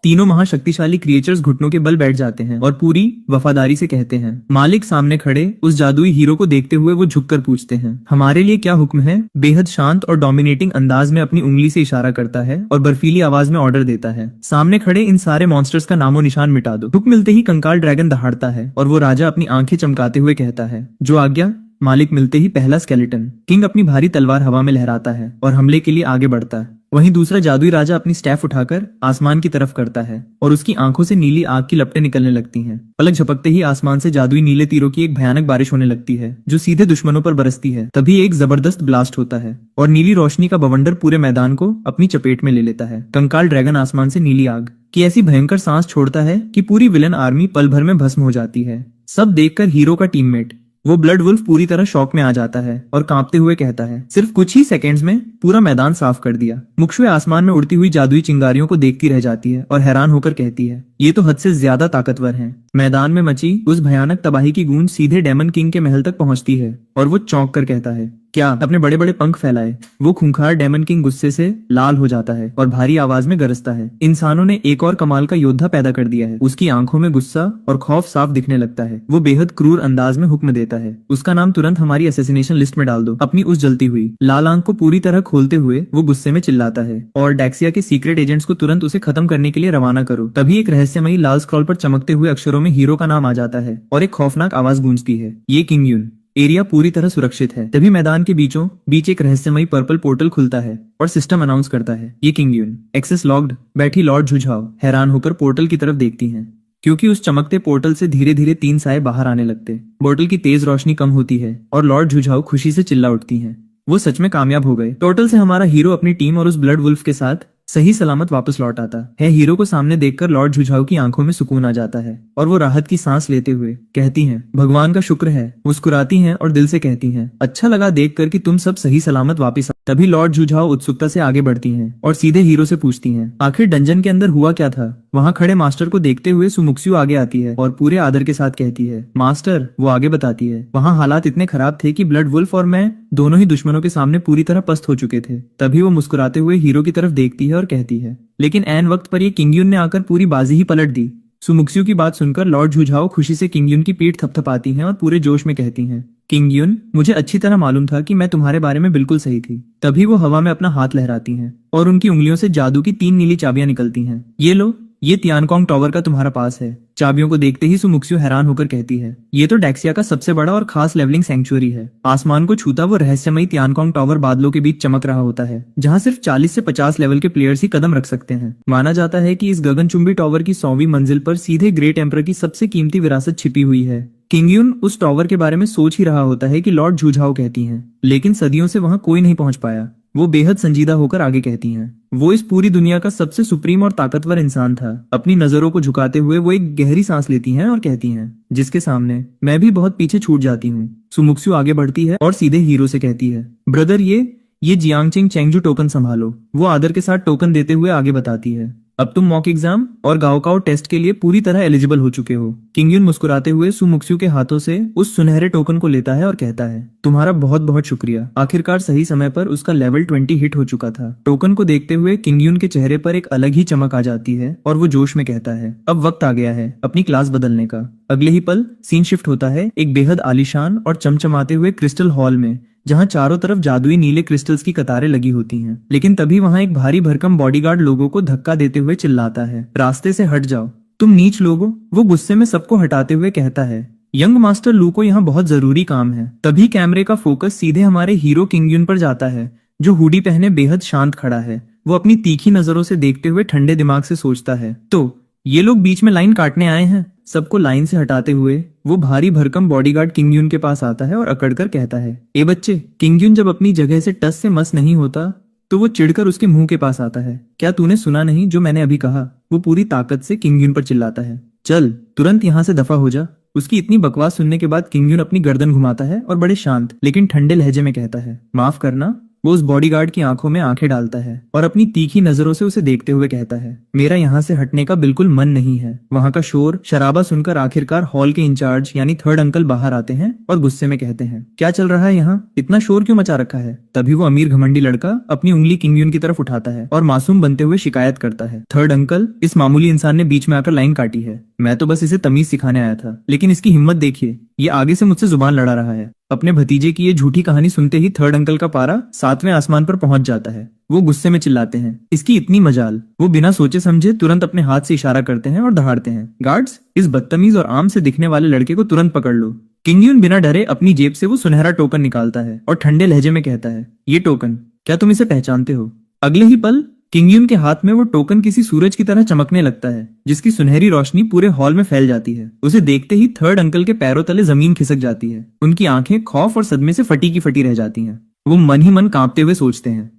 तीनों महाशक्तिशाली क्रिएचर्स घुटनों के बल बैठ जाते हैं और पूरी वफादारी से कहते हैं, मालिक। सामने खड़े उस जादुई हीरो को देखते हुए वो झुककर पूछते हैं, हमारे लिए क्या हुक्म है? बेहद शांत और डोमिनेटिंग अंदाज में अपनी उंगली से इशारा करता है और बर्फीली आवाज में ऑर्डर देता है, सामने खड़े इन सारे मॉन्स्टर्स का नामो निशान मिटा दो। हुक्म मिलते ही कंकाल ड्रैगन दहाड़ता है और वो राजा अपनी आंखें चमकाते हुए कहता है, जो आज्ञा। मालिक। मिलते ही पहला स्केलेटन किंग अपनी भारी तलवार हवा में लहराता है और हमले के लिए आगे बढ़ता है। वहीं दूसरा जादुई राजा अपनी स्टैफ उठाकर आसमान की तरफ करता है और उसकी आंखों से नीली आग की लपटें निकलने लगती हैं। पलक झपकते ही आसमान से जादुई नीले तीरों की एक भयानक बारिश होने लगती है, जो सीधे दुश्मनों पर बरसती है। तभी एक जबरदस्त ब्लास्ट होता है और नीली रोशनी का बवंडर पूरे मैदान को अपनी चपेट में ले लेता है। कंकाल ड्रैगन आसमान से नीली आग की ऐसी भयंकर सांस छोड़ता है कि पूरी विलन आर्मी पल भर में भस्म हो जाती है। सब देखकर हीरो का टीममेट वो ब्लड वुल्फ पूरी तरह शॉक में आ जाता है और कांपते हुए कहता है, सिर्फ कुछ ही सेकंड्स में पूरा मैदान साफ कर दिया। मुक्षुए आसमान में उड़ती हुई जादुई चिंगारियों को देखती रह जाती है और हैरान होकर कहती है, ये तो हद से ज्यादा ताकतवर हैं। मैदान में मची उस भयानक तबाही की गूंज सीधे डेमन किंग के महल तक पहुंचती है और वो चौंक कर कहता है, क्या अपने बड़े बड़े पंख फैलाए वो खूंखार डेमन किंग गुस्से से लाल हो जाता है और भारी आवाज में गरजता है। इंसानों ने एक और कमाल का योद्धा पैदा कर दिया है। उसकी आंखों में गुस्सा और खौफ साफ दिखने लगता है। वो बेहद क्रूर अंदाज में हुक्म देता है, उसका नाम तुरंत हमारी असैसिनेशन लिस्ट में डाल दो। अपनी उस जलती हुई लाल आंख को पूरी तरह खोलते हुए वो गुस्से में चिल्लाता है और डेक्सिया के सीक्रेट एजेंट्स को तुरंत उसे खत्म करने के लिए रवाना करो। तभी एक रहस्यमयी लाल स्क्रॉल पर चमकते हुए अक्षरों में हीरो का नाम आ जाता है और एक खौफनाक आवाज गूंजती है, ये किंग युन। एरिया पूरी तरह सुरक्षित है। तभी मैदान के बीचों बीच एक रहस्यमयी पर्पल पोर्टल खुलता है और सिस्टम अनाउंस करता है, ये किंग युन, एक्सेस लॉक्ड। बैठी लॉर्ड झुझाओ हैरान होकर पोर्टल की तरफ देखती हैं, क्योंकि उस चमकते पोर्टल से धीरे धीरे 3 साए बाहर आने लगते। पोर्टल की तेज रोशनी कम होती है और लॉर्ड झुझाओ खुशी से चिल्ला उठती हैं। वो सच में कामयाब हो गए। पोर्टल से हमारा हीरो अपनी टीम और उस ब्लड वुल्फ के साथ सही सलामत वापस लौट आता है। हीरो को सामने देखकर लॉर्ड झुझाओ की आंखों में सुकून आ जाता है और वो राहत की सांस लेते हुए कहती हैं, भगवान का शुक्र है। मुस्कुराती हैं और दिल से कहती हैं, अच्छा लगा देखकर कि तुम सब सही सलामत वापस। तभी लॉर्ड झुझाओ उत्सुकता से आगे बढ़ती हैं और सीधे हीरो से पूछती हैं, आखिर डंजन के अंदर हुआ क्या था। वहाँ खड़े मास्टर को देखते हुए सुमुक्सियो आगे आती है और पूरे आदर के साथ कहती है, मास्टर। वो आगे बताती है, वहाँ हालात इतने खराब थे कि ब्लड वुल्फ और मैं दोनों ही दुश्मनों के सामने पूरी तरह पस्त हो चुके थे। तभी वो मुस्कुराते हुए हीरो की तरफ देखती है और कहती है, लेकिन ऐन वक्त पर ये किंग युन ने आकर पूरी बाजी ही पलट दी। सुमुक्सियो की बात सुनकर लॉर्ड झुझाओ खुशी से किंग युन की पीठ थपथपाती हैं और पूरे जोश में कहती हैं, किंग युन, मुझे अच्छी तरह मालूम था कि मैं तुम्हारे बारे में बिल्कुल सही थी। तभी वो हवा में अपना हाथ लहराती हैं और उनकी उंगलियों से जादू की 3 नीली चाबियां निकलती हैं। ये लो, ये तियानकोंग टावर का तुम्हारा पास है। चाबियों को देखते ही सुमुक्सियो हैरान होकर कहती है, ये तो डेक्सिया का सबसे बड़ा और खास लेवलिंग सेंचुरी है। आसमान को छूता वो रहस्यमयी तियानकोंग टावर बादलों के बीच चमक रहा होता है, जहाँ सिर्फ 40 से 50 लेवल के प्लेयर्स ही कदम रख सकते हैं। माना जाता है कि इस गगनचुंबी टावर की 100वीं मंजिल पर सीधे ग्रेट एम्परर की सबसे कीमती विरासत छिपी हुई है। किंग युन उस टावर के बारे में सोच ही रहा होता है कि लॉर्ड झुझाओ कहती हैं, लेकिन सदियों से वहां कोई नहीं पहुंच पाया। वो बेहद संजीदा होकर आगे कहती हैं, वो इस पूरी दुनिया का सबसे सुप्रीम और ताकतवर इंसान था। अपनी नजरों को झुकाते हुए वो एक गहरी सांस लेती हैं और कहती हैं, जिसके सामने मैं भी बहुत पीछे छूट जाती हूँ। सुमुक्सियो आगे बढ़ती है और सीधे हीरो से कहती है, ब्रदर, ये जियांगचिंग चेंगजू टोकन संभालो। वो आदर के साथ टोकन देते हुए आगे बताती है, अब तुम मॉक एग्जाम और गाओकाओ टेस्ट के लिए पूरी तरह एलिजिबल हो चुके हो। किंग युन मुस्कुराते हुए सुमुक्सियो के हाथों से उस सुनहरे टोकन को लेता है और कहता है, तुम्हारा बहुत बहुत शुक्रिया। आखिरकार सही समय पर उसका लेवल 20 हिट हो चुका था। टोकन को देखते हुए किंग युन के चेहरे पर एक अलग ही चमक आ जाती है और वो जोश में कहता है, अब वक्त आ गया है अपनी क्लास बदलने का। अगले ही पल सीन शिफ्ट होता है एक बेहद आलीशान और चमचमाते हुए क्रिस्टल हॉल में, जहां चारों तरफ जादुई नीले क्रिस्टल्स की कतारें लगी होती हैं। लेकिन तभी वहां एक भारी भरकम बॉडीगार्ड लोगों को धक्का देते हुए चिल्लाता है, रास्ते से हट जाओ, तुम नीच लोगों। वो गुस्से में सबको हटाते हुए कहता है, यंग मास्टर लू को यहाँ बहुत जरूरी काम है। तभी कैमरे का फोकस सीधे हमारे हीरो किंग युन पर जाता है, जो हुडी पहने बेहद शांत खड़ा है। वो अपनी तीखी नजरों से देखते हुए ठंडे दिमाग से सोचता है, तो ये लोग बीच में लाइन काटने आए हैं। सबको लाइन से हटाते हुए वो भारी भरकम बॉडीगार्ड किंग युन के पास आता है और अकड़कर कहता है, ए बच्चे। किंग युन जब अपनी जगह से टस से मस नहीं होता तो वो चिढ़कर उसके मुंह के पास आता है, क्या तूने सुना नहीं जो मैंने अभी कहा। वो पूरी ताकत से किंग युन पर चिल्लाता है, चल तुरंत यहाँ से दफा हो जा। उसकी इतनी बकवास सुनने के बाद किंग युन अपनी गर्दन घुमाता है और बड़े शांत लेकिन ठंडे लहजे में कहता है, माफ करना। वो उस बॉडीगार्ड की आंखों में आंखें डालता है और अपनी तीखी नजरों से उसे देखते हुए कहता है, मेरा यहाँ से हटने का बिल्कुल मन नहीं है। वहाँ का शोर शराबा सुनकर आखिरकार हॉल के इंचार्ज यानी थर्ड अंकल बाहर आते हैं और गुस्से में कहते हैं, क्या चल रहा है यहाँ, इतना शोर क्यों मचा रखा है। तभी वो अमीर घमंडी लड़का अपनी उंगली किंग युन की तरफ उठाता है और मासूम बनते हुए शिकायत करता है, थर्ड अंकल, इस मामूली इंसान ने बीच में आकर लाइन काटी है। मैं तो बस इसे तमीज सिखाने आया था, लेकिन इसकी हिम्मत देखिए, ये आगे से मुझसे जुबान लड़ा रहा है। अपने भतीजे की ये झूठी कहानी सुनते ही थर्ड अंकल का पारा 7वें आसमान पर पहुंच जाता है। वो गुस्से में चिल्लाते हैं, इसकी इतनी मजाल। वो बिना सोचे समझे तुरंत अपने हाथ से इशारा करते हैं और दहाड़ते हैं, गार्ड्स, इस बदतमीज और आम से दिखने वाले लड़के को तुरंत पकड़ लो। किंग युन बिना डरे अपनी जेब से वो सुनहरा टोकन निकालता है और ठंडे लहजे में कहता है, ये टोकन, क्या तुम इसे पहचानते हो। अगले ही पल किंग युन के हाथ में वो टोकन किसी सूरज की तरह चमकने लगता है, जिसकी सुनहरी रोशनी पूरे हॉल में फैल जाती है। उसे देखते ही थर्ड अंकल के पैरों तले जमीन खिसक जाती है। उनकी आंखें खौफ और सदमे से फटी की फटी रह जाती हैं। वो मन ही मन कांपते हुए सोचते हैं,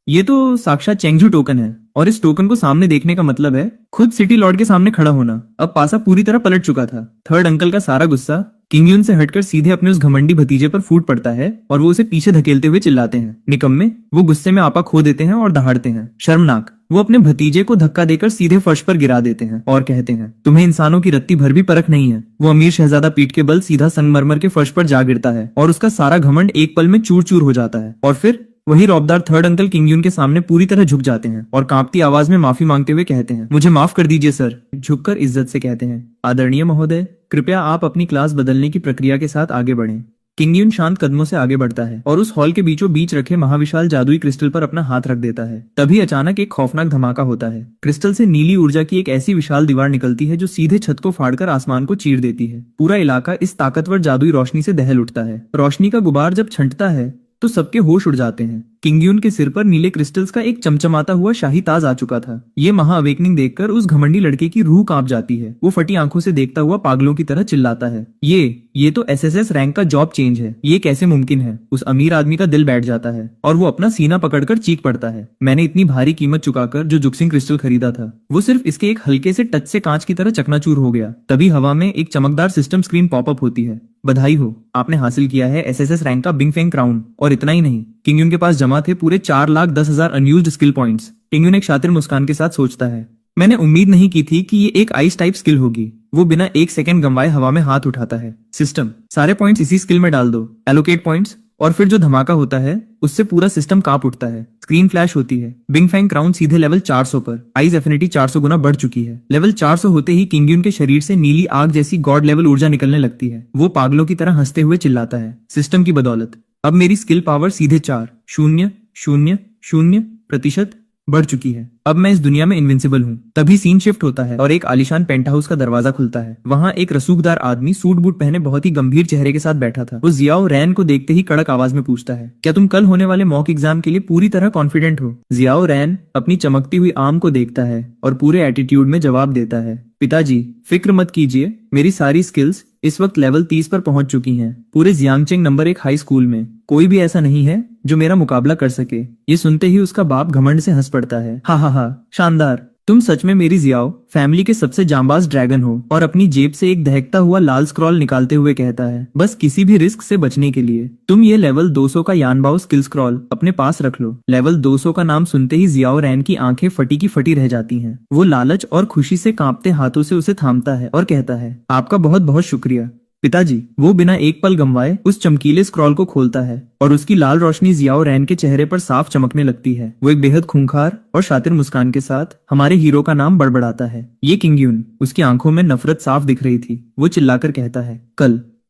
ये तो साक्षात चेंगजू टोकन है और इस टोकन को सामने देखने का मतलब है खुद सिटी लॉर्ड के सामने खड़ा होना। अब पासा पूरी तरह पलट चुका था। थर्ड अंकल का सारा गुस्सा किंग यून से हटकर सीधे अपने उस घमंडी भतीजे पर फूट पड़ता है और वो उसे पीछे धकेलते हुए चिल्लाते हैं, निकम्मे। वो गुस्से में आपा खो देते हैं और दहाड़ते हैं, शर्मनाक। वो अपने भतीजे को धक्का देकर सीधे फर्श पर गिरा देते हैं और कहते हैं, तुम्हें इंसानों की रत्ती भर भी परख नहीं है। वो अमीर शहजादा पीठ के बल सीधा संगमरमर के फर्श पर जा गिरता है और उसका सारा घमंड एक पल में चूर चूर हो जाता है। और फिर वही रौबदार थर्ड अंकल किंग यून के सामने पूरी तरह झुक जाते हैं और कांपती आवाज में माफी मांगते हुए कहते हैं, मुझे माफ कर दीजिए सर। झुककर इज्जत से कहते हैं, आदरणीय महोदय, कृपया आप अपनी क्लास बदलने की प्रक्रिया के साथ आगे बढ़ें। किंग यून शांत कदमों से आगे बढ़ता है और उस हॉल के बीचों बीच रखे महाविशाल जादुई क्रिस्टल पर अपना हाथ रख देता है। तभी अचानक एक खौफनाक धमाका होता है। क्रिस्टल से नीली ऊर्जा की एक ऐसी विशाल दीवार निकलती है जो सीधे छत को फाड़कर आसमान को चीर देती है। पूरा इलाका इस ताकतवर जादुई रोशनी से दहल उठता है। रोशनी का गुबार जब छंटता है तो सबके होश उड़ जाते हैं। किंग यून के सिर पर नीले क्रिस्टल्स का एक चमचमाता हुआ शाही ताज आ चुका था। ये महा अवेकनिंग देखकर उस घमंडी लड़के की रूह कांप जाती है। वो फटी आंखों से देखता हुआ पागलों की तरह चिल्लाता है, ये तो एसएसएस रैंक का जॉब चेंज है, ये कैसे मुमकिन है। उस अमीर आदमी का दिल बैठ जाता है और वो अपना सीना पकड़कर चीख पड़ता है, मैंने इतनी भारी कीमत चुकाकर जो जुक्सिंग क्रिस्टल खरीदा था वो सिर्फ इसके एक हल्के से टच से कांच की तरह चकनाचूर हो गया। तभी हवा में एक चमकदार सिस्टम स्क्रीन पॉपअप होती है। बधाई हो, आपने हासिल किया है एसएसएस रैंक का बिंग फेंग क्राउन। और इतना ही नहीं, किंग यून के पास जमा थे पूरे 4,10,000 अनयूज्ड स्किल पॉइंट्स। किंग यून एक शातिर मुस्कान के साथ सोचता है, मैंने उम्मीद नहीं की थी कि ये एक आइस टाइप स्किल होगी। वो बिना एक सेकंड गंवाए हवा में हाथ उठाता है, सिस्टम सारे पॉइंट्स इसी स्किल में डाल दो, एलोकेट पॉइंट्स। और फिर जो धमाका होता है उससे पूरा सिस्टम कांप उठता है। स्क्रीन फ्लैश होती है। बिंग फैंग क्राउन सीधे लेवल 400 पर। आइज एफिनिटी 400 गुना बढ़ चुकी है। लेवल 400 होते ही किंग यून के शरीर से नीली आग जैसी गॉड लेवल ऊर्जा निकलने लगती है। वो पागलों की तरह हंसते हुए चिल्लाता है, सिस्टम की बदौलत अब मेरी स्किल पावर सीधे 4,000% बढ़ चुकी है। अब मैं इस दुनिया में इनविंसिबल हूँ। तभी सीन शिफ्ट होता है और एक आलीशान पेंट हाउस का दरवाजा खुलता है। वहाँ एक रसूखदार आदमी सूट बूट पहने बहुत ही गंभीर चेहरे के साथ बैठा था। वो जियाओ रैन को देखते ही कड़क आवाज में पूछता है, क्या तुम कल होने वाले मॉक एग्जाम के लिए पूरी तरह कॉन्फिडेंट हो? जियाओ रैन अपनी चमकती हुई आर्म को देखता है और पूरे एटीट्यूड में जवाब देता है, पिताजी फिक्र मत कीजिए, मेरी सारी स्किल्स इस वक्त लेवल 30 पर पहुंच चुकी हैं। पूरे जियांगचेंग नंबर 1 हाई स्कूल में कोई भी ऐसा नहीं है जो मेरा मुकाबला कर सके। ये सुनते ही उसका बाप घमंड से हंस पड़ता है, हा हा हा, शानदार, तुम सच में मेरी जियाओ फैमिली के सबसे जांबाज ड्रैगन हो। और अपनी जेब से एक दहकता हुआ लाल स्क्रॉल निकालते हुए कहता है, बस किसी भी रिस्क से बचने के लिए तुम ये लेवल 200 का यानबाओ स्किल स्क्रॉल अपने पास रख लो। लेवल 200 का नाम सुनते ही जियाओ रैन की आंखें फटी की फटी रह जाती हैं। वो लालच और खुशी से कांपते हाथों से उसे थामता है और कहता है, आपका बहुत बहुत शुक्रिया पिताजी। वो बिना एक पल गंवाए उस चमकीले स्क्रॉल को खोलता है और उसकी लाल रोशनी जियाओ रैन के चेहरे पर साफ चमकने लगती है। वो एक बेहद खूंखार और शातिर मुस्कान के साथ हमारे हीरो का नाम बड़बड़ाता है, ये किंग यून। उसकी आंखों में नफरत साफ दिख रही थी। वो चिल्लाकर कहता है,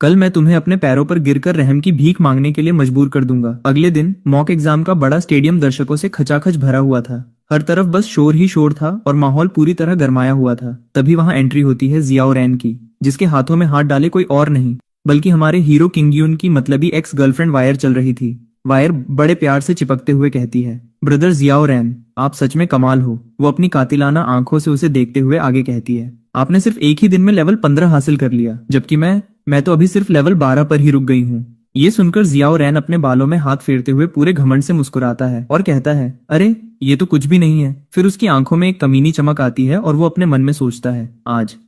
कल मैं तुम्हें अपने पैरों पर गिरकर रहम की भीख मांगने के लिए मजबूर कर दूंगा। अगले दिन मॉक एग्जाम का बड़ा स्टेडियम दर्शकों से खचाखच भरा हुआ था। हर तरफ बस शोर ही शोर था और माहौल पूरी तरह गरमाया हुआ था। तभी वहां एंट्री होती है जियाओ रैन की, जिसके हाथों में हाथ डाले कोई और नहीं बल्कि हमारे हीरो किंग यून की मतलबी एक्स गर्लफ्रेंड वायर चल रही थी। वायर बड़े प्यार से चिपकते हुए कहती है, ब्रदर जियाओ रैन, आप सच में कमाल हो। वो अपनी कातिलाना आंखों से उसे देखते हुए आगे कहती है, आपने सिर्फ एक ही दिन में लेवल 15 हासिल कर लिया, जबकि मैं तो अभी सिर्फ लेवल 12 पर ही रुक गई हूँ। ये सुनकर जियाओ रैन अपने बालों में हाथ फेरते हुए पूरे घमंड से मुस्कुराता है और कहता है, अरे ये तो कुछ भी नहीं है। फिर उसकी आंखों में एक कमीनी चमक आती है और वो अपने मन में सोचता है,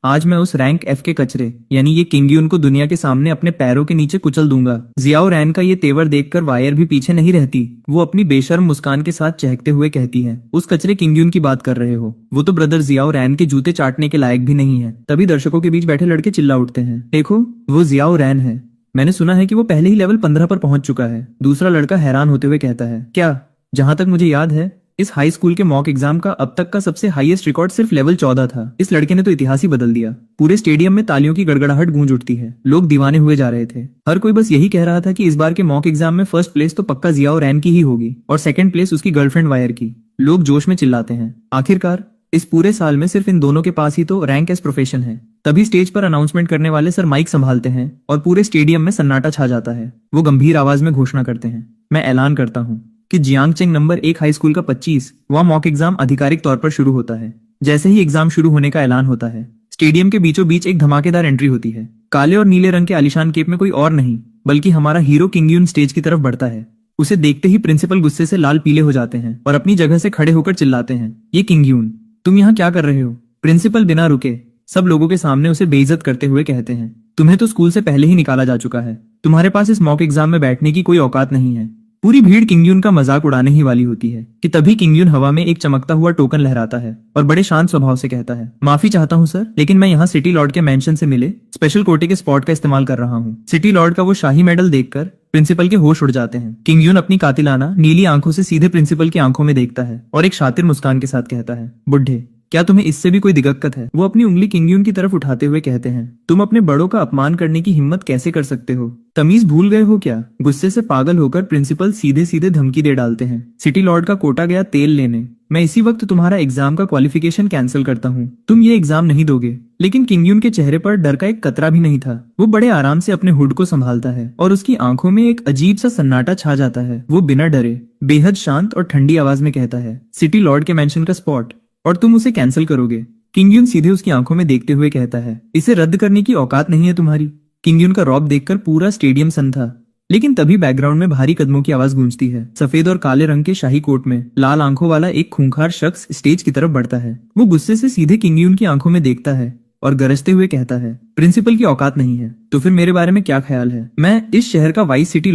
आज मैं उस रैंक एफ के कचरे यानी ये किंग यून को दुनिया के सामने अपने पैरों के नीचे कुचल दूंगा। जियाओ रैन का ये तेवर देखकर वायर भी पीछे नहीं रहती। वो अपनी बेशर्म मुस्कान के साथ चहकते हुए कहती है, उस कचरे किंग यून की बात कर रहे हो? वो तो ब्रदर जियाओ रैन के जूते चाटने के लायक भी नहीं है। तभी दर्शकों के बीच बैठे लड़के चिल्ला उठते हैं, देखो वो जियाओ रैन है, मैंने सुना है कि वो पहले ही लेवल 15 पर पहुंच चुका है। दूसरा लड़का हैरान होते हुए कहता है, क्या? जहां तक मुझे याद है इस हाई स्कूल के मॉक एग्जाम का अब तक का सबसे हाईएस्ट रिकॉर्ड सिर्फ लेवल 14 था। इस लड़के ने तो इतिहास ही बदल दिया। पूरे स्टेडियम में तालियों की गड़गड़ाहट गूंज उठती है। लोग दीवाने हुए जा रहे थे। हर कोई बस यही कह रहा था कि इस बार के मॉक एग्जाम में फर्स्ट प्लेस तो पक्का जियाओ रैन की ही होगी और सेकंड प्लेस उसकी गर्लफ्रेंड वायर की। लोग जोश में चिल्लाते हैं, आखिरकार इस पूरे साल में सिर्फ इन दोनों के पास ही तो रैंक एस प्रोफेशन है। तभी स्टेज पर अनाउंसमेंट करने वाले सर माइक संभालते हैं और पूरे स्टेडियम में सन्नाटा छा जाता है। वो गंभीर आवाज में घोषणा करते हैं, मैं ऐलान करता हूँ कि जियांगचेंग नंबर 1 हाई स्कूल का 25वां मॉक एग्जाम आधिकारिक तौर पर शुरू होता है। जैसे ही एग्जाम शुरू होने का ऐलान होता है, स्टेडियम के बीचों बीच एक धमाकेदार एंट्री होती है। काले और नीले रंग के आलीशान केप में कोई और नहीं बल्कि हमारा हीरो किंग यून स्टेज की तरफ बढ़ता है। उसे देखते ही प्रिंसिपल गुस्से से लाल पीले हो जाते हैं और अपनी जगह से खड़े होकर चिल्लाते हैं, ये किंग यून, तुम यहाँ क्या कर रहे हो? प्रिंसिपल बिना रुके सब लोगों के सामने उसे बेइज्जत करते हुए कहते हैं, तुम्हें तो स्कूल से पहले ही निकाला जा चुका है, तुम्हारे पास इस मॉक एग्जाम में बैठने की कोई औकात नहीं है। पूरी भीड़ किंग यून का मजाक उड़ाने ही वाली होती है कि तभी किंग यून हवा में एक चमकता हुआ टोकन लहराता है और बड़े शांत स्वभाव से कहता है, माफी चाहता हूँ सर, लेकिन मैं यहाँ सिटी लॉर्ड के मेंशन से मिले स्पेशल कोटे के स्पॉट का इस्तेमाल कर रहा हूँ। सिटी लॉर्ड का वो शाही मेडल देखकर प्रिंसिपल के होश उड़ जाते हैं। किंग यून अपनी कातिलाना नीली आंखों से सीधे प्रिंसिपल की आंखों में देखता है और एक शातिर मुस्कान के साथ कहता है, बुढ़े, क्या तुम्हें इससे भी कोई दिक्कत है? वो अपनी उंगली किंग यून की तरफ उठाते हुए कहते हैं, तुम अपने बड़ों का अपमान करने की हिम्मत कैसे कर सकते हो? तमीज भूल गए हो क्या? गुस्से से पागल होकर प्रिंसिपल सीधे सीधे धमकी दे डालते हैं, सिटी लॉर्ड का कोटा गया तेल लेने, मैं इसी वक्त तुम्हारा एग्जाम का क्वालिफिकेशन कैंसिल करता हूँ, तुम ये एग्जाम नहीं दोगे। लेकिन किंग यून के चेहरे पर डर का एक कतरा भी नहीं था। वो बड़े आराम से अपने हुड को संभालता है और उसकी आंखों में एक अजीब सा सन्नाटा छा जाता है। वो बिना डरे बेहद शांत और ठंडी आवाज में कहता है, सिटी लॉर्ड के मेंशन का स्पॉट, और तुम उसे कैंसिल करोगे? किंग यून सीधे उसकी आंखों में देखते हुए कहता है, इसे रद्द करने की औकात नहीं है तुम्हारी। किंग यून का रौब देखकर पूरा स्टेडियम सन था, लेकिन तभी बैकग्राउंड में भारी कदमों की आवाज गूंजती है। सफेद और काले रंग के शाही कोट में लाल आंखों वाला एक खूंखार शख्स स्टेज की तरफ बढ़ता है। वो गुस्से से सीधे किंग यून की आंखों में देखता है और गरजते हुए कहता है, प्रिंसिपल की औकात नहीं है तो फिर मेरे बारे में क्या ख्याल है? मैं इस शहर का वाइस सिटी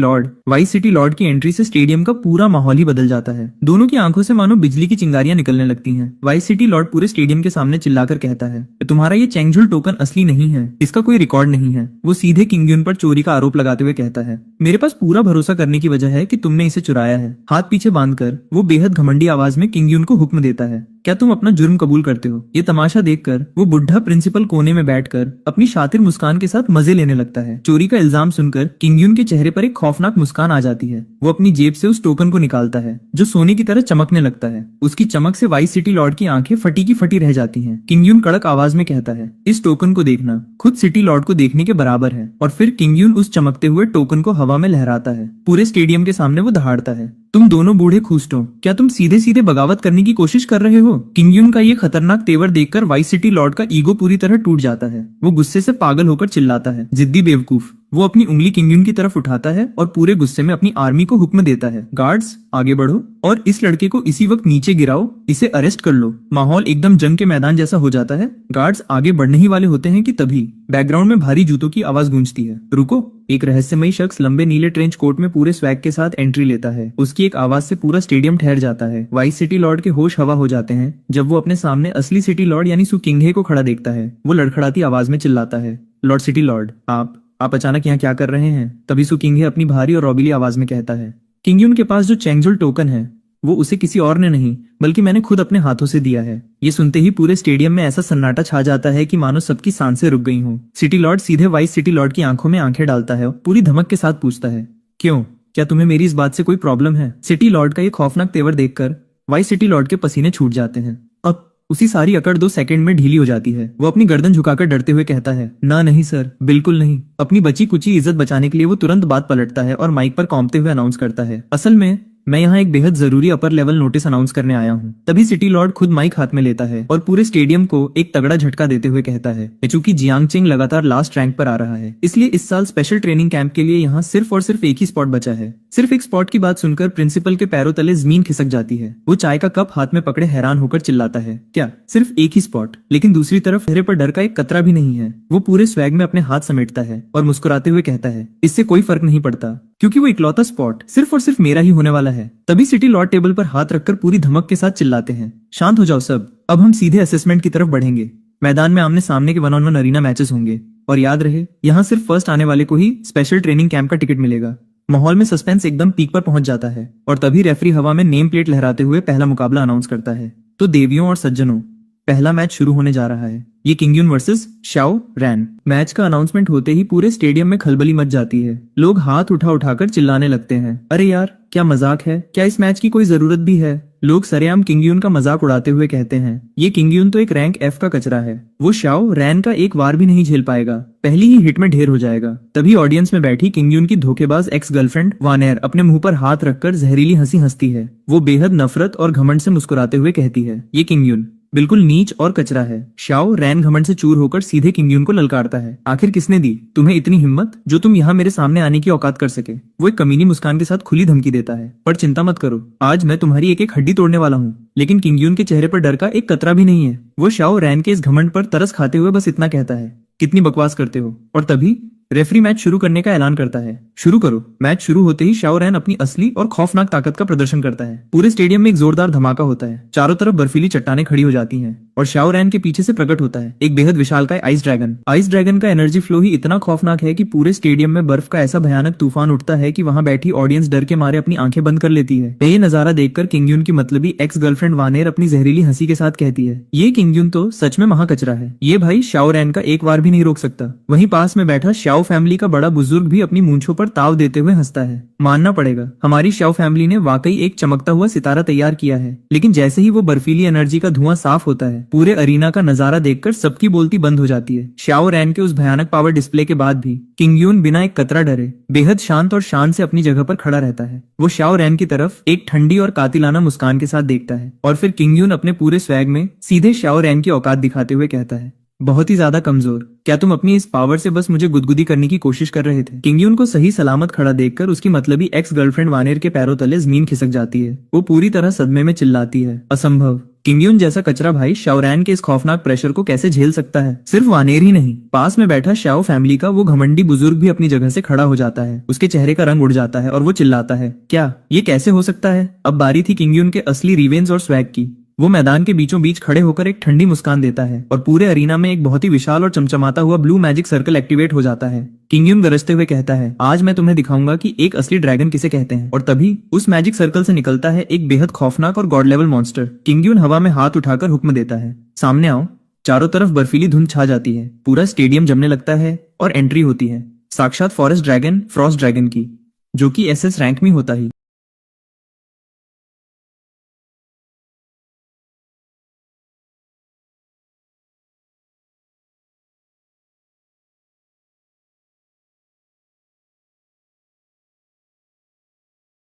लॉर्ड की एंट्री से स्टेडियम का पूरा माहौल ही बदल जाता है। दोनों की आंखों से मानो बिजली की चिंगारियां निकलने लगती हैं। वाइस सिटी लॉर्ड पूरे स्टेडियम के सामने चिल्लाकर कहता है, तुम्हारा ये चेंगझुल टोकन असली नहीं है, इसका कोई रिकॉर्ड नहीं है। वो सीधे किंग यून पर चोरी का आरोप लगाते हुए कहता है, मेरे पास पूरा भरोसा करने की वजह है कि तुमने इसे चुराया है। हाथ पीछे बांधकर वो बेहद घमंडी आवाज में किंग यून को हुक्म देता है, क्या तुम अपना जुर्म कबूल करते हो? ये तमाशा देखकर वो बुढ़ा प्रिंसिपल कोने में बैठकर अपनी शातिर मुस्कान के साथ मजे लेने लगता है। चोरी का इल्जाम सुनकर किंग यून के चेहरे पर एक खौफनाक मुस्कान आ जाती है। वो अपनी जेब से उस टोकन को निकालता है जो सोने की तरह चमकने लगता है। उसकी चमक से वाइस सिटी लॉर्ड की आंखें फटी की फटी रह जाती हैं। किंग यून कड़क आवाज में कहता है, इस टोकन को देखना खुद सिटी लॉर्ड को देखने के बराबर है। और फिर किंग यून उस चमकते हुए टोकन को हवा में लहराता है। पूरे स्टेडियम के सामने वो दहाड़ता है, तुम दोनों बूढ़े खुस्टो, क्या तुम सीधे सीधे बगावत करने की कोशिश कर रहे हो? किंग यून का ये खतरनाक तेवर देखकर वाइस सिटी लॉर्ड का ईगो पूरी तरह टूट जाता है। वो गुस्से से पागल होकर चिल्लाता है, जिद्दी बेवकूफ। वो अपनी उंगली किंग यून की तरफ उठाता है और पूरे गुस्से में अपनी आर्मी को हुक्म देता है, गार्ड्स आगे बढ़ो और इस लड़के को इसी वक्त नीचे गिराओ, इसे अरेस्ट कर लो। माहौल एकदम जंग के मैदान जैसा हो जाता है। गार्ड्स आगे बढ़ने ही वाले होते हैं कि तभी बैकग्राउंड में भारी जूतों की आवाज गूंजती है। रुको, एक रहस्यमयी शख्स लंबे नीले ट्रेंच कोट में पूरे स्वैग के साथ एंट्री लेता है। उसकी एक आवाज से पूरा स्टेडियम ठहर जाता है। वाइस सिटी लॉर्ड के होश हवा हो जाते हैं जब वो अपने सामने असली सिटी लॉर्ड यानी सु किंघे को खड़ा देखता है। वो लड़खड़ाती आवाज में चिल्लाता है, लॉर्ड सिटी लॉर्ड, आप अचानक यहाँ क्या कर रहे हैं? तभी सु किंघे अपनी भारी और रौबीली आवाज में कहता है, किंग यून के पास जो चेंगजुल टोकन है वो उसे किसी और ने नहीं बल्कि मैंने खुद अपने हाथों से दिया है। ये सुनते ही पूरे स्टेडियम में ऐसा सन्नाटा छा जाता है कि मानो सबकी सांसें रुक गई हों। सिटी लॉर्ड सीधे वाइस सिटी लॉर्ड की आंखों में आंखें डालता है और पूरी धमक के साथ पूछता है, क्यों, क्या तुम्हें मेरी इस बात से कोई प्रॉब्लम है? सिटी लॉर्ड का ये खौफनाक तेवर देखकर वाइस सिटी लॉर्ड के पसीने छूट जाते हैं। अब उसी सारी अकड़ 2 सेकंड में ढीली हो जाती है। वो अपनी गर्दन झुकाकर डरते हुए कहता है, ना नहीं सर, बिल्कुल नहीं। अपनी बची कुची इज्जत बचाने के लिए वो तुरंत बात पलटता है और माइक पर कौंपते हुए अनाउंस करता है, असल में मैं यहाँ एक बेहद जरूरी अपर लेवल नोटिस अनाउंस करने आया हूँ। तभी सिटी लॉर्ड खुद माइक हाथ में लेता है और पूरे स्टेडियम को एक तगड़ा झटका देते हुए कहता है, चूंकि जियांग चेंग लगातार लास्ट रैंक पर आ रहा है, इसलिए इस साल स्पेशल ट्रेनिंग कैंप के लिए यहाँ सिर्फ और सिर्फ एक ही स्पॉट बचा है। सिर्फ एक स्पॉट की बात सुनकर प्रिंसिपल के पैरों तले जमीन खिसक जाती है। वो चाय का कप हाथ में पकड़े हैरान होकर चिल्लाता है, क्या सिर्फ एक ही स्पॉट? लेकिन दूसरी तरफ चेहरे पर डर का एक कतरा भी नहीं है। वो पूरे स्वैग में अपने हाथ समेटता है और मुस्कुराते हुए कहता है, इससे कोई फर्क नहीं पड़ता क्योंकि वो इकलौता स्पॉट सिर्फ और सिर्फ मेरा ही होने वाला है। तभी सिटी लॉर्ड टेबल पर हाथ रखकर पूरी धमक के साथ चिल्लाते हैं, शांत हो जाओ सब, अब हम सीधे असेसमेंट की तरफ बढ़ेंगे। मैदान में आमने सामने के 1-on-1 अरीना मैचेस होंगे और याद रहे, यहाँ सिर्फ फर्स्ट आने वाले को ही स्पेशल ट्रेनिंग कैंप का टिकट मिलेगा। माहौल में सस्पेंस एकदम पीक पर पहुंच जाता है और तभी रेफरी हवा में नेम प्लेट लहराते हुए पहला मुकाबला अनाउंस करता है। तो देवियों और सज्जनों, पहला मैच शुरू होने जा रहा है। ये किंग यून वर्सेस शाओ रैन। मैच का अनाउंसमेंट होते ही पूरे स्टेडियम में खलबली मच जाती है। लोग हाथ उठाकर चिल्लाने लगते हैं, अरे यार क्या मजाक है, क्या इस मैच की कोई जरूरत भी है? लोग सरेआम किंग यून का मजाक उड़ाते हुए कहते हैं, ये किंग यून तो एक रैंक F का कचरा है, वो शाओ रैन का एक वार भी नहीं झेल पाएगा, पहली ही हिट में ढेर हो जाएगा। तभी ऑडियंस में बैठी किंग यून की धोखेबाज एक्स गर्लफ्रेंड वानेर अपने मुंह पर हाथ रखकर जहरीली हंसी हंसती है। वो बेहद नफरत और घमंड से मुस्कुराते हुए कहती है, ये किंग यून, बिल्कुल नीच और कचरा है। शाओ रैन घमंड से चूर होकर सीधे किंग यून को ललकारता है। आखिर किसने दी तुम्हें इतनी हिम्मत जो तुम यहाँ मेरे सामने आने की औकात कर सके। वो एक कमीनी मुस्कान के साथ खुली धमकी देता है, पर चिंता मत करो, आज मैं तुम्हारी एक एक हड्डी तोड़ने वाला हूँ। लेकिन किंग यून के चेहरे पर डर का एक कतरा भी नहीं है। वो शाओ रैन के इस घमंड पर तरस खाते हुए बस इतना कहता है, कितनी बकवास करते हो। और तभी रेफरी मैच शुरू करने का ऐलान करता है। शुरू करो। मैच शुरू होते ही शाओ रैन अपनी असली और खौफनाक ताकत का प्रदर्शन करता है। पूरे स्टेडियम में एक जोरदार धमाका होता है। चारों तरफ बर्फीली चट्टानें खड़ी हो जाती हैं और शाओ रैन के पीछे से प्रकट होता है एक बेहद विशालकाय आइस ड्रैगन। आइस ड्रैगन का एनर्जी फ्लो ही इतना खौफनाक है कि पूरे स्टेडियम में बर्फ का ऐसा भयानक तूफान उठता है कि वहां बैठी ऑडियंस डर के मारे अपनी आंखें बंद कर लेती है। ये नजारा देखकर किंग यून की मतलबी एक्स गर्लफ्रेंड वानेर अपनी जहरीली हंसी के साथ कहती है, ये किंग यून तो सच में महाकचरा है। ये भाई शाओ रैन का एक बार भी नहीं रोक सकता। वहीं पास में बैठा शाओ फैमिली का बड़ा बुजुर्ग भी अपनी मूंछों पर ताव देते हुए हंसता है। मानना पड़ेगा, हमारी शाओ फैमिली ने वाकई एक चमकता हुआ सितारा तैयार किया है। लेकिन जैसे ही वो बर्फीली एनर्जी का धुआं साफ होता है, पूरे अरीना का नजारा देखकर सबकी बोलती बंद हो जाती है। शाओ रैन के उस भयानक पावर डिस्प्ले के बाद भी किंग यून बिना एक कतरा डरे बेहद शांत और शान से अपनी जगह पर खड़ा रहता है। वो शाओ रैन की तरफ एक ठंडी और कातिलाना मुस्कान के साथ देखता है और फिर किंग यून अपने पूरे स्वैग में सीधे शाओ रैन की औकात दिखाते हुए कहता है, बहुत ही ज्यादा कमजोर। क्या तुम अपनी इस पावर से बस मुझे गुदगुदी करने की कोशिश कर रहे थे। किंग यून को सही सलामत खड़ा देखकर उसकी मतलबी एक्स गर्लफ्रेंड वानेर के पैरों तले जमीन खिसक जाती है। वो पूरी तरह सदमे में चिल्लाती है, असंभव। किंग यून जैसा कचरा भाई शाओ रैन के इस खौफनाक प्रेशर को कैसे झेल सकता है। सिर्फ वानेर ही नहीं, पास में बैठा शाओ फैमिली का वो घमंडी बुजुर्ग भी अपनी जगह से खड़ा हो जाता है। उसके चेहरे का रंग उड़ जाता है और वो चिल्लाता है, क्या ये कैसे हो सकता है। अब बारी थी किंग यून के असली रिवेंज और स्वैग की। वो मैदान के बीचों बीच खड़े होकर एक ठंडी मुस्कान देता है और पूरे अरीना में एक बहुत ही विशाल और चमचमाता हुआ ब्लू मैजिक सर्कल एक्टिवेट हो जाता है। किंग यून गरजते हुए कहता है, आज मैं तुम्हें दिखाऊंगा कि एक असली ड्रैगन किसे कहते हैं। और तभी उस मैजिक सर्कल से निकलता है एक बेहद खौफनाक और गॉड लेवल मॉन्स्टर। किंग यून हवा में हाथ उठाकर हुक्म देता है, सामने आओ। चारों तरफ बर्फीली धुंध छा जाती है, पूरा स्टेडियम जमने लगता है और एंट्री होती है साक्षात फॉरेस्ट ड्रैगन फ्रॉस्ट ड्रैगन की, जो कि SS रैंक में होता ही।